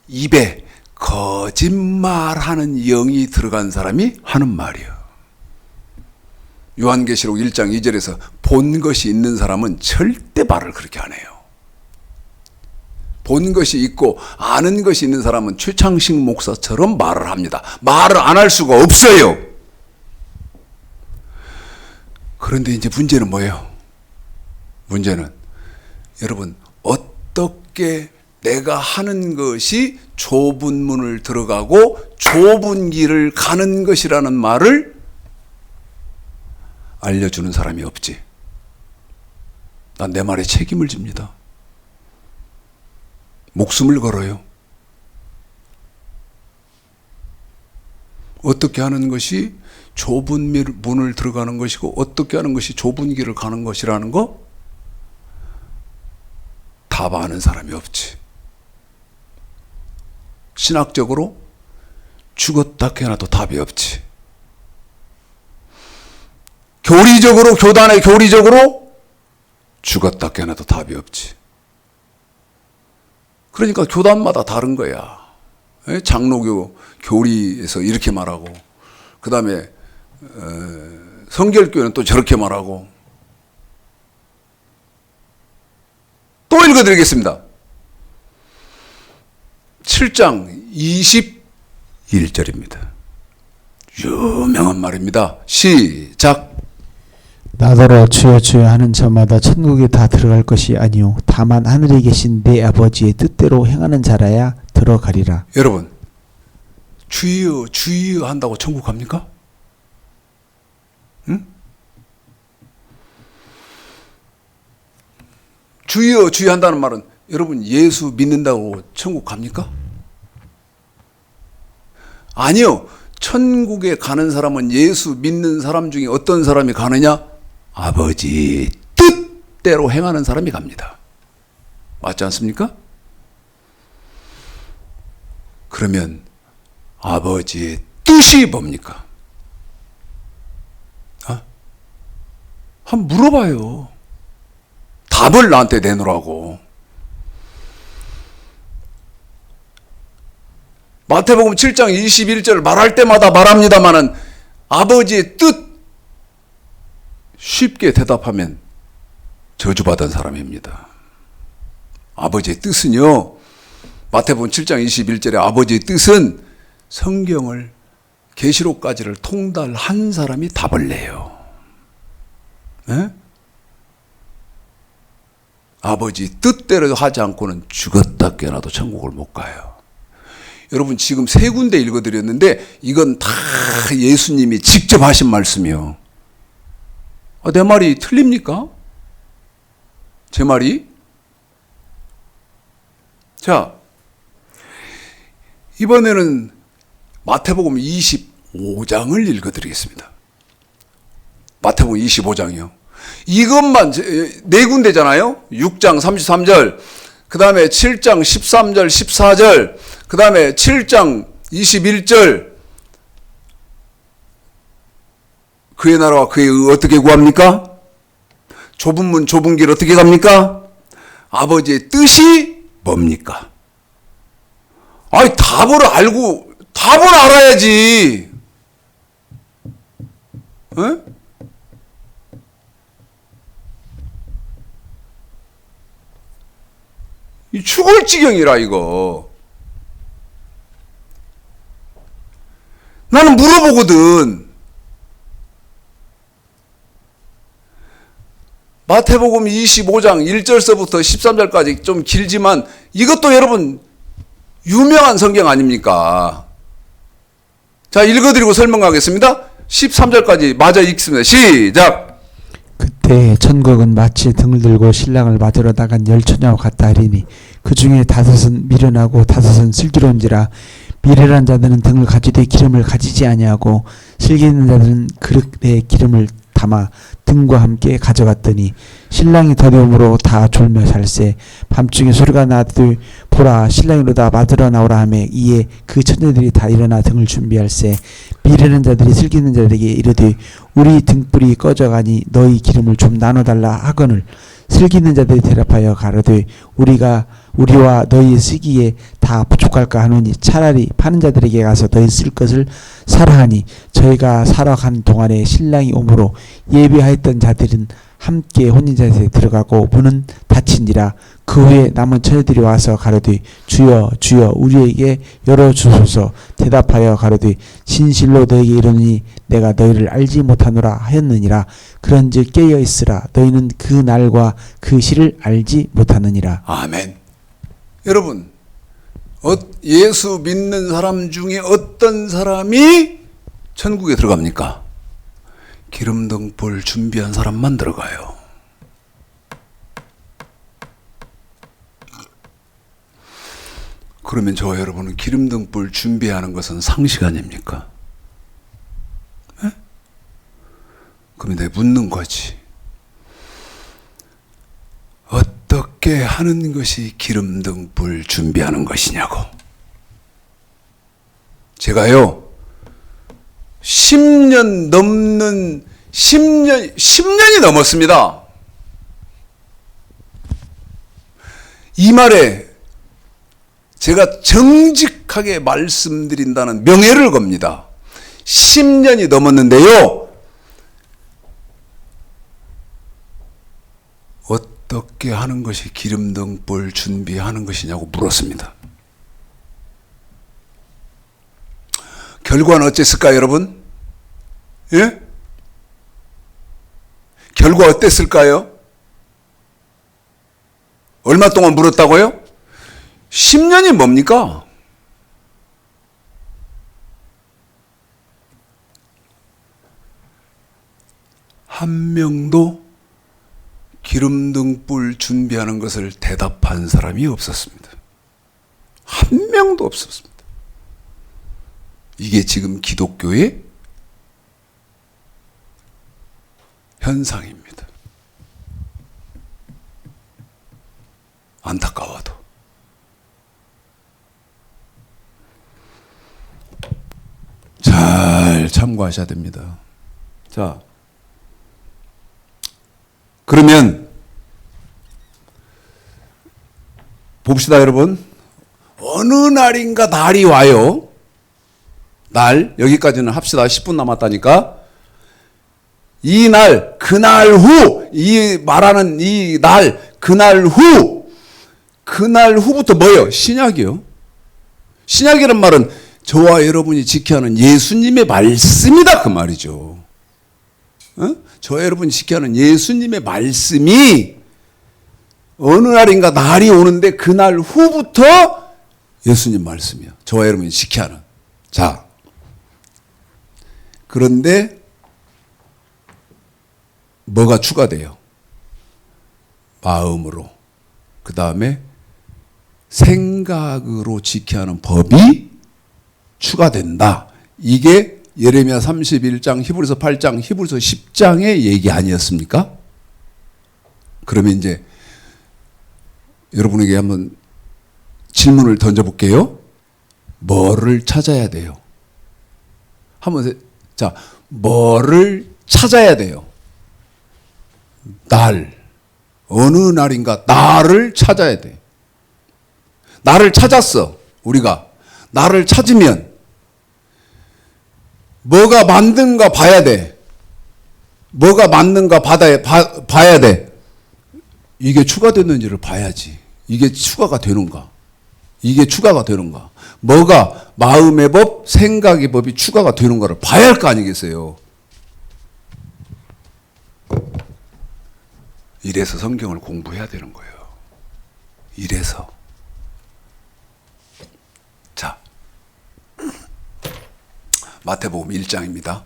S1: 입에 거짓말하는 영이 들어간 사람이 하는 말이에요. 요한계시록 1장 2절에서 본 것이 있는 사람은 절대 말을 그렇게 안 해요. 본 것이 있고 아는 것이 있는 사람은 최창식 목사처럼 말을 합니다. 말을 안 할 수가 없어요. 그런데 이제 문제는 뭐예요? 문제는 여러분 어떻게 내가 하는 것이 좁은 문을 들어가고 좁은 길을 가는 것이라는 말을 알려주는 사람이 없지. 난 내 말에 책임을 집니다. 목숨을 걸어요. 어떻게 하는 것이 좁은 문을 들어가는 것이고 어떻게 하는 것이 좁은 길을 가는 것이라는 거 답 아는 사람이 없지. 신학적으로 죽었다 깨어나도 답이 없지. 교리적으로 죽었다 깨어나도 답이 없지. 그러니까 교단마다 다른 거야. 장로교 교리에서 이렇게 말하고, 그 다음에 성결교회는 또 저렇게 말하고. 또 읽어드리겠습니다. 7장 21절입니다. 유명한 말입니다. 시작.
S2: 나더러 주여 주여 하는 저마다 천국에 다 들어갈 것이 아니요 다만 하늘에 계신 내 아버지의 뜻대로 행하는 자라야 들어가리라.
S1: 여러분, 주여 주여 한다고 천국 갑니까? 응? 주여 주여 한다는 말은 여러분 예수 믿는다고 천국 갑니까? 아니요. 천국에 가는 사람은 예수 믿는 사람 중에 어떤 사람이 가느냐? 아버지 뜻대로 행하는 사람이 갑니다. 맞지 않습니까? 그러면 아버지의 뜻이 뭡니까? 한번 물어봐요. 답을 나한테 내놓으라고. 마태복음 7장 21절 말할 때마다 말합니다마는 아버지의 뜻 쉽게 대답하면 저주받은 사람입니다. 아버지의 뜻은요, 마태복음 7장 21절에 아버지의 뜻은 성경을 계시록까지를 통달한 사람이 답을 내요. 네? 아버지 뜻대로 하지 않고는 죽었다 깨어나도 천국을 못 가요. 여러분 지금 세 군데 읽어드렸는데 이건 다 예수님이 직접 하신 말씀이요. 내 말이 틀립니까? 제 말이? 자, 이번에는 마태복음 25장을 읽어드리겠습니다. 마태복음 25장이요. 이것만 네 군데잖아요. 6장 33절, 그 다음에 7장 13절 14절, 그 다음에 7장 21절. 그의 나라와 그의 의 어떻게 구합니까? 좁은 문 좁은 길 어떻게 갑니까? 아버지의 뜻이 뭡니까? 아니 답을 알아야지. 에? 이 죽을 지경이라 이거. 나는 물어보거든. 마태복음 25장 1절서부터 13절까지 좀 길지만 이것도 여러분 유명한 성경 아닙니까? 자, 읽어드리고 설명하겠습니다. 13절까지 마저 읽습니다. 시작.
S2: 그때 천국은 마치 등을 들고 신랑을 맞으러 나간 열 처녀와 같다 하리니 그 중에 다섯은 미련하고 다섯은 슬기로운지라. 미련한 자들은 등을 가지되 기름을 가지지 아니하고 슬기 있는 자들은 그릇에 기름을 담아 등과 함께 가져갔더니 신랑이 더디움으로 다 졸며 살세. 밤중에 소리가 나되 보라 신랑이로다 맞으러 나오라 하매 이에 그 처녀들이 다 일어나 등을 준비할세. 미련한 자들이 슬기 있는 자들에게 이르되 우리 등불이 꺼져가니 너희 기름을 좀 나눠달라 하거늘 슬기 있는 자들이 대답하여 가로되 우리와 너희 쓰기에 다 부족할까 하노니 차라리 파는 자들에게 가서 너희 쓸 것을 사라 하니 저희가 사러 간 동안에 신랑이 오므로 예비하였던 자들은 함께 혼인잔치에 들어가고 문은 닫힌지라. 그 후에 남은 처녀들이 와서 가로되 주여 주여 우리에게 열어주소서. 대답하여 가로되 진실로 너에게 이르노니 내가 너희를 알지 못하노라 하였느니라. 그런즉 깨어 있으라. 너희는 그 날과 그 시를 알지 못하느니라.
S1: 아멘. 여러분, 예수 믿는 사람 중에 어떤 사람이 천국에 들어갑니까? 기름등불 준비한 사람만 들어가요. 그러면 저와 여러분은 기름등불 준비하는 것은 상식 아닙니까? 에? 그러면 내가 묻는 거지. 어떻게 하는 것이 기름등불 준비하는 것이냐고. 제가요 10년이 넘었습니다. 이 말에 제가 정직하게 말씀드린다는 명예를 겁니다. 10년이 넘었는데요. 어떻게 하는 것이 기름등불 준비하는 것이냐고 물었습니다. 결과는 어땠을까요, 여러분? 예? 결과 어땠을까요? 얼마 동안 물었다고요? 10년이 뭡니까? 한 명도 기름등불 준비하는 것을 대답한 사람이 없었습니다. 한 명도 없었습니다. 이게 지금 기독교의 현상입니다. 안타까워도. 잘 참고하셔야 됩니다. 자, 그러면 봅시다, 여러분. 어느 날인가 날이 와요. 날, 여기까지는 합시다. 10분 남았다니까. 이 날, 그날 후, 이 말하는 이 날, 그날 후부터 뭐예요? 신약이요. 신약이란 말은 저와 여러분이 지켜야 하는 예수님의 말씀이다 그 말이죠. 어? 저와 여러분이 지켜야 하는 예수님의 말씀이 어느 날인가 날이 오는데 그날 후부터 예수님 말씀이요. 저와 여러분이 지켜야 하는. 자, 그런데 뭐가 추가돼요? 마음으로. 그 다음에 생각으로 지켜야 하는 법이 추가된다. 이게 예레미야 31장, 히브리서 8장, 히브리서 10장의 얘기 아니었습니까? 그러면 이제 여러분에게 한번 질문을 던져볼게요. 뭐를 찾아야 돼요? 자, 뭐를 찾아야 돼요? 날. 어느 날인가 나를 찾아야 돼. 나를 찾았어. 우리가. 나를 찾으면 뭐가 맞는가 봐야 돼. 뭐가 맞는가 봐야 돼. 이게 추가됐는지를 봐야지. 이게 추가가 되는가. 이게 추가가 되는가. 뭐가 마음의 법, 생각의 법이 추가가 되는가를 봐야 할 거 아니겠어요. 이래서 성경을 공부해야 되는 거예요. 이래서. 자, 마태복음 1장입니다.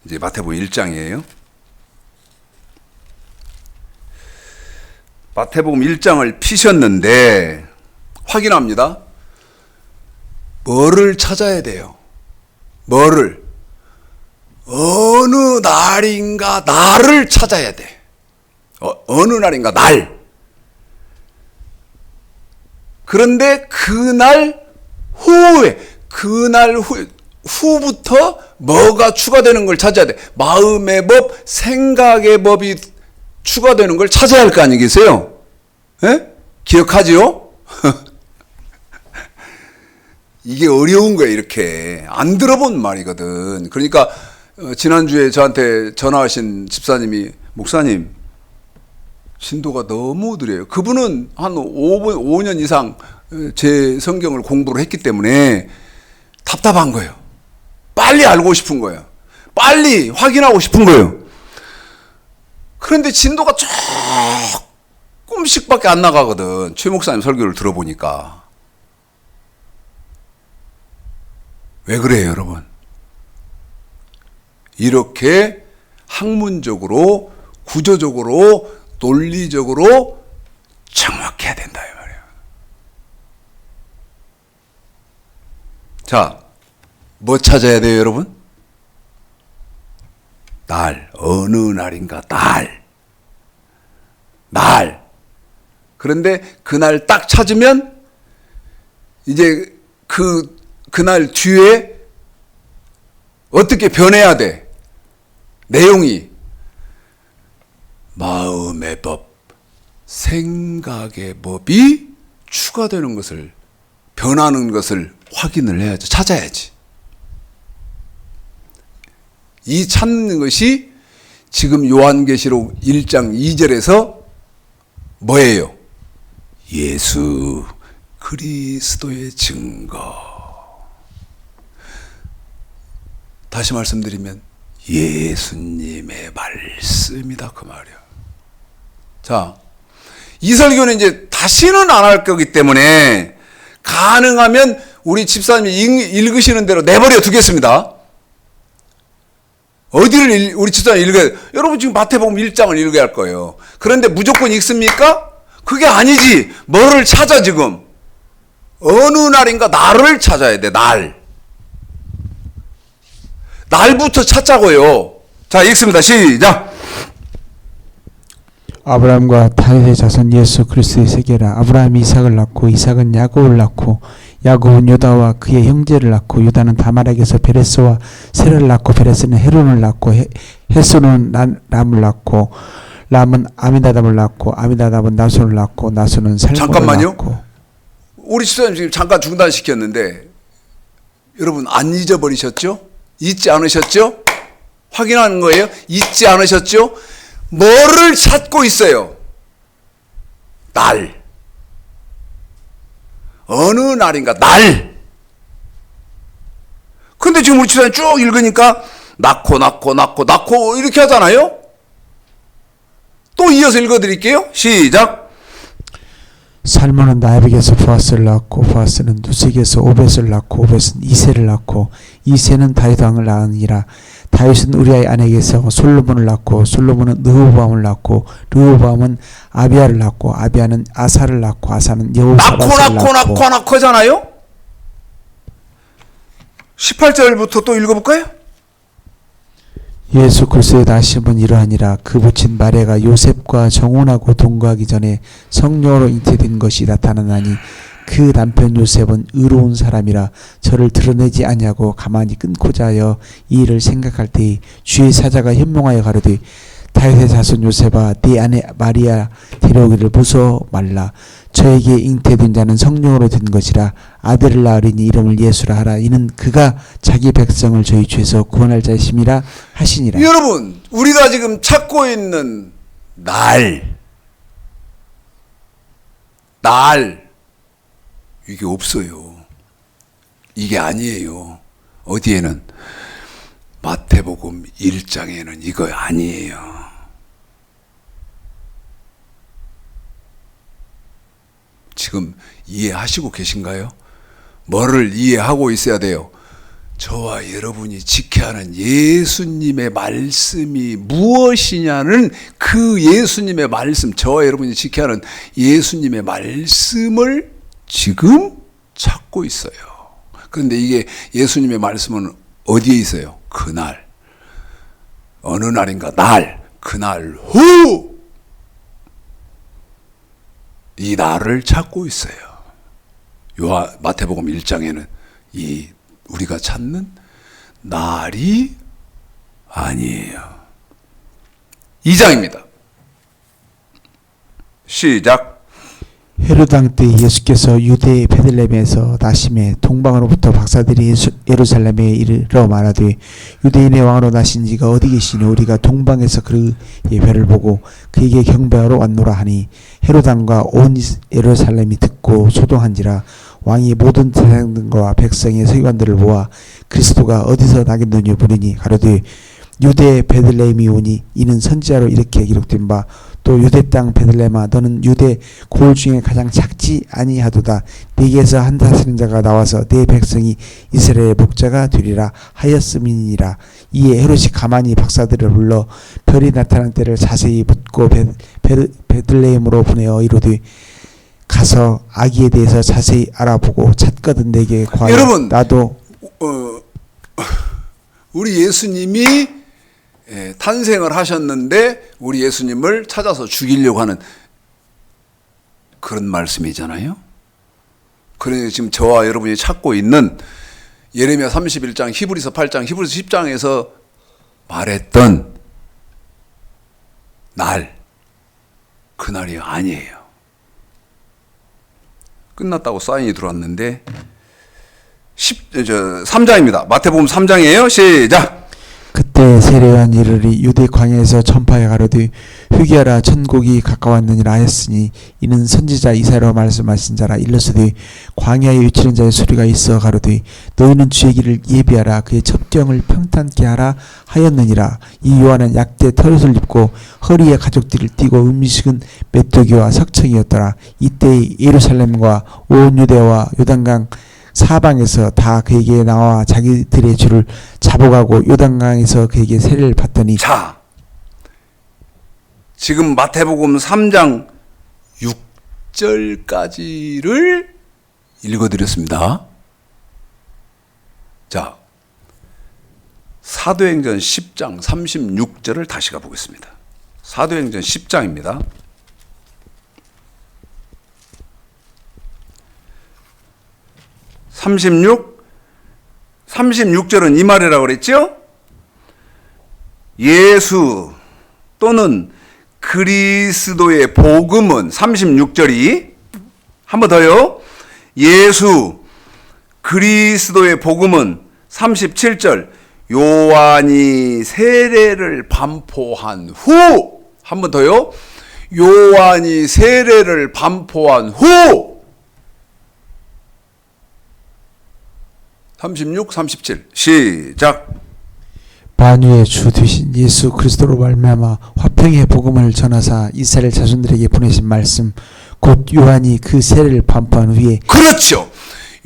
S1: 이제 마태복음 1장이에요. 마태복음 1장을 피셨는데 확인합니다. 뭐를 찾아야 돼요? 뭐를? 어느 날인가 나를 찾아야 돼. 어느 날인가 날. 그런데 그날 후부터 뭐가 추가되는 걸 찾아야 돼. 마음의 법, 생각의 법이 추가되는 걸 찾아야 할 거 아니겠어요? 예? 기억하지요? 이게 어려운 거예요, 이렇게. 안 들어본 말이거든. 그러니까, 지난주에 저한테 전화하신 집사님이, 목사님, 신도가 너무 느려요. 그분은 한 5년 이상 제 성경을 공부를 했기 때문에 답답한 거예요. 빨리 알고 싶은 거예요. 빨리 확인하고 싶은 거예요. 그런데 진도가 조금씩밖에 안 나가거든. 최 목사님 설교를 들어보니까. 왜 그래요, 여러분? 이렇게 학문적으로, 구조적으로, 논리적으로 정확해야 된다, 이 말이에요. 자, 뭐 찾아야 돼요, 여러분? 날, 어느 날인가, 날. 그런데 그날 딱 찾으면, 이제 그날 뒤에 어떻게 변해야 돼? 내용이 마음의 법, 생각의 법이 추가되는 것을, 변하는 것을 확인을 해야죠. 찾아야지. 이 찾는 것이 지금 요한계시록 1장 2절에서 뭐예요? 예수 그리스도의 증거. 다시 말씀드리면 예수님의 말씀이다 그 말이야. 자, 이 설교는 이제 다시는 안 할 거기 때문에 가능하면 우리 집사님이 읽으시는 대로 내버려 두겠습니다. 어디를 우리 집사님 읽어야, 여러분 지금 마태복음 1장을 읽어야 할 거예요. 그런데 무조건 읽습니까? 그게 아니지. 뭐를 찾아 지금. 어느 날인가 날을 찾아야 돼. 날부터 찾자고요. 자, 읽습니다. 시작.
S2: 아브라함과 다윗의 자손 예수 그리스도의 세계라. 아브라함이 이삭을 낳고 이삭은 야곱을 낳고 야곱은 유다와 그의 형제를 낳고 유다는 다말에게서 베레스와 세라를 낳고 베레스는 헤론을 낳고 헤스론은 람을 낳고 람은 아미나답을 낳고 아미나답은 나손을 낳고 나손은 살몬을
S1: 잠깐만요.
S2: 낳고.
S1: 우리 집사님 지금 잠깐 중단시켰는데 여러분 안 잊어버리셨죠? 잊지 않으셨죠? 확인하는 거예요? 잊지 않으셨죠? 뭐를 찾고 있어요? 날. 어느 날인가 날. 근데 지금 우리 집사님 쭉 읽으니까 낳고 이렇게 하잖아요? 또 이어서 읽어드릴게요. 시작.
S2: 살몬은 나에게서 보아스를 낳고 보아스는 누색에서 오벳을 낳고 오벳은 이세를 낳고 이세는 다윗 왕을 낳으니라. 다윗은 우리아의 아내에게서 솔로몬을 낳고 솔로몬은 르호보암을 낳고 르호보암은 아비야를 낳고 아비야는 아사를 낳고 아사는 여호사밧을 낳고
S1: 낳고잖아요. 18절부터 또 읽어볼까요?
S2: 예수 그리스도의 나심은 이러하니라. 그 부친 마리아가 요셉과 정혼하고 동거하기 전에 성령으로 잉태된 것이 나타나나니 그 남편 요셉은 의로운 사람이라 저를 드러내지 아니하고 가만히 끊고자 하여 이 일을 생각할 때에 주의 사자가 현몽하여 가로되 다윗의 자손 요셉아 네 아내 마리아 데려오기를 무서워 말라. 저에게 잉태된 자는 성령으로 된 것이라. 아들을 낳으리니 이름을 예수라 하라. 이는 그가 자기 백성을 저희 죄에서 구원할 자심이라 하시니라.
S1: 여러분 우리가 지금 찾고 있는 날 이게 없어요. 이게 아니에요. 어디에는? 마태복음 1장에는 이거 아니에요. 지금 이해하시고 계신가요? 뭐를 이해하고 있어야 돼요? 저와 여러분이 지켜야 하는 예수님의 말씀이 무엇이냐는 그 예수님의 말씀, 저와 여러분이 지켜야 하는 예수님의 말씀을 지금 찾고 있어요. 그런데 이게 예수님의 말씀은 어디에 있어요? 그날. 어느 날인가 그날 후 이 날을 찾고 있어요. 마태복음 1장에는 이 우리가 찾는 날이 아니에요. 2장입니다. 시작.
S2: 헤로드 왕 때 예수께서 유대 베들레헴에서 나심에 동방으로부터 박사들이 예루살렘에 이르러 말하되 유대인의 왕으로 나신 이가 어디 계시니 우리가 동방에서 그의 별을 보고 그에게 경배하러 왔노라 하니 헤로드 왕과 온 예루살렘이 듣고 소동한지라. 왕이 모든 제사장들과 백성의 서기관들을 모아 그리스도가 어디서 나겠느냐 물으니 가로되 유대 베들레헴이 오니 이는 선지자로 이렇게 기록된 바 또 유대 땅 베들레헴아 너는 유대 고을 중에 가장 작지 아니하도다. 네게서 한 다스린자가 나와서 네 백성이 이스라엘의 목자가 되리라 하였음이니라. 이에 헤롯이 가만히 박사들을 불러 별이 나타난 때를 자세히 묻고 베들레헴으로 보내어 이르되 가서 아기에 대해서 자세히 알아보고 찾거든 내게 과하여
S1: 여러분
S2: 나도
S1: 우리 예수님이 탄생을 하셨는데 우리 예수님을 찾아서 죽이려고 하는 그런 말씀이잖아요. 그러니 지금 저와 여러분이 찾고 있는 예레미야 31장, 히브리서 8장, 히브리서 10장에서 말했던 날, 그날이 아니에요. 끝났다고 사인이 들어왔는데 3장입니다. 마태복음 3장이에요. 시작.
S2: 그때 세례요한 이르리 유대 광야에서 전파해 가로되 회개하라 천국이 가까웠느니라 하였으니 이는 선지자 이사야로 말씀하신 자라. 일러서되 광야에 외치는 자의 소리가 있어 가로되 너희는 주의 길을 예비하라 그의 첩경을 평탄케 하라 하였느니라. 이 요한은 약대 털옷을 입고 허리에 가죽띠를 띠고 음식은 메뚜기와 석청이었더라. 이때 예루살렘과 온 유대와 요단강 사방에서 다 그에게 나와 자기들의 주를 잡아가고 요단강에서 그에게 세례를 받더니.
S1: 자, 지금 마태복음 3장 6절까지를 읽어드렸습니다. 자, 사도행전 10장 36절을 다시 가보겠습니다. 사도행전 10장입니다. 36절은 이 말이라고 그랬죠? 예수 또는 그리스도의 복음은 36절이 한 번 더요. 예수 그리스도의 복음은 37절 요한이 세례를 반포한 후 한 번 더요. 요한이 세례를 반포한 후 36, 37 시작.
S2: 만유의 주 되신 예수 그리스도로 말미암아 화평의 복음을 전하사 이스라엘 자손들에게 보내신 말씀 곧 요한이 그 세례를 반포한 후에.
S1: 그렇죠.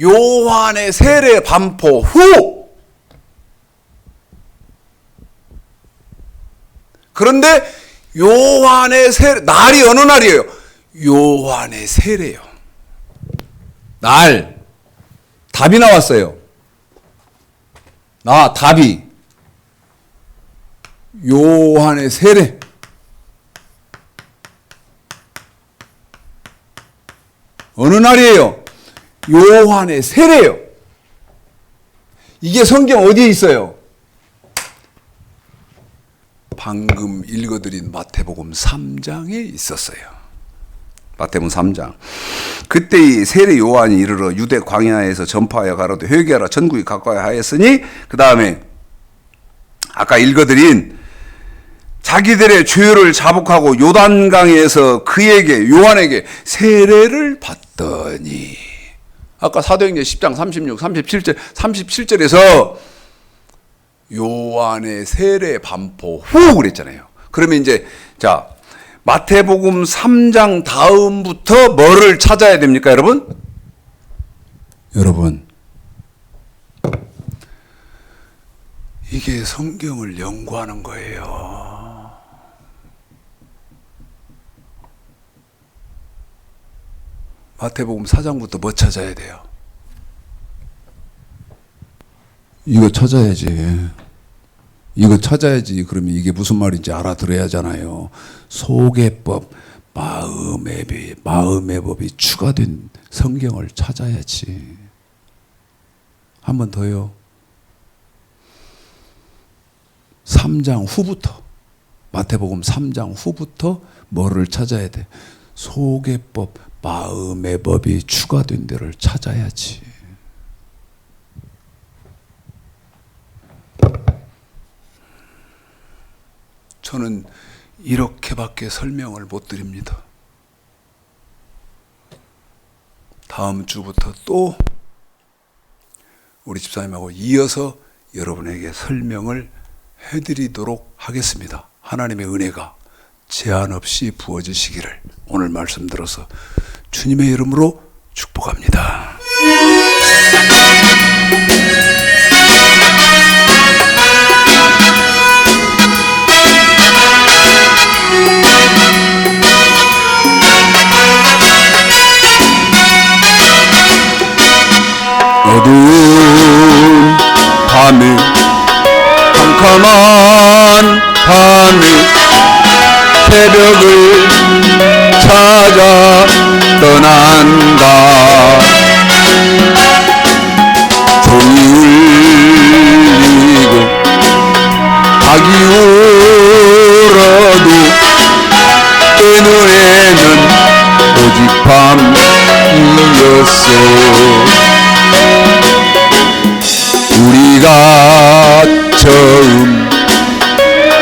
S1: 요한의 세례 반포 후. 그런데 요한의 세례 날이 어느 날이에요? 요한의 세례요. 날 답이 나왔어요. 답이 요한의 세례. 어느 날이에요? 요한의 세례요. 이게 성경 어디에 있어요? 방금 읽어드린 마태복음 3장에 있었어요. 마태복음 3장. 그때 이 세례 요한이 이르러 유대 광야에서 전파하여 가로되 회개하라 천국이 가까이 하였으니 그 다음에 아까 읽어드린 자기들의 죄를 자복하고 요단강에서 그에게 요한에게 세례를 받더니 아까 사도행전 10장 36, 37절에서 요한의 세례 반포 후 그랬잖아요. 그러면 이제 자 마태복음 3장 다음부터 뭐를 찾아야 됩니까, 여러분? 여러분, 이게 성경을 연구하는 거예요. 마태복음 4장부터 뭐 찾아야 돼요? 이거 찾아야지. 이거 찾아야지. 그러면 이게 무슨 말인지 알아들어야 하잖아요. 소개법, 마음의 법이 추가된 성경을 찾아야지. 한 번 더요. 3장 후부터, 마태복음 3장 후부터 뭐를 찾아야 돼? 소개법, 마음의 법이 추가된 데를 찾아야지. 저는 이렇게밖에 설명을 못 드립니다. 다음 주부터 또 우리 집사님하고 이어서 여러분에게 설명을 해드리도록 하겠습니다. 하나님의 은혜가 제한 없이 부어지시기를 오늘 말씀 들어서 주님의 이름으로 축복합니다. 어두운 밤에 캄캄한 밤에 새벽을 찾아 떠난다. 종이 울리고 닭이 울어도 내 눈에는 오직 밤이여 있었소. 우리가 처음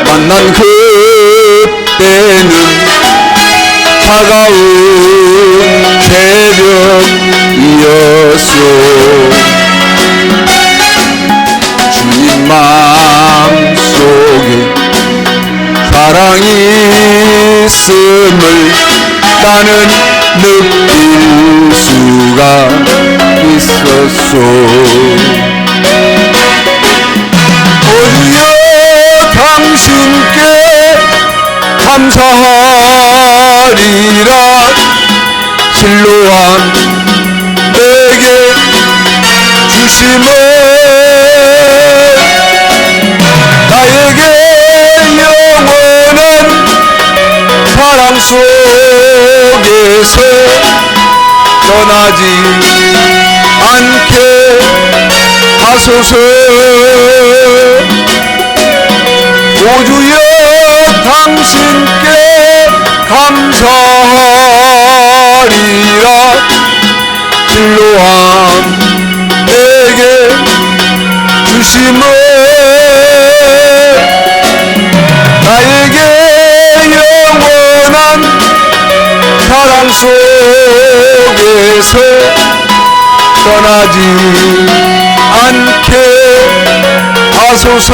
S1: 만난 그때는 차가운 새벽이었소. 주님 마음속에 사랑이 있음을 나는 느낄 수가 있었소. 오주여 당신께 감사하리라. 실로암 내게 주심을 나에게 영원한 사랑 속에서 떠나지 않게 하소서. 오주여 당신께 감사하리라. 실로암 내게 주심을 나에게 영원한 사랑 속에서 떠나지 않게 하소서.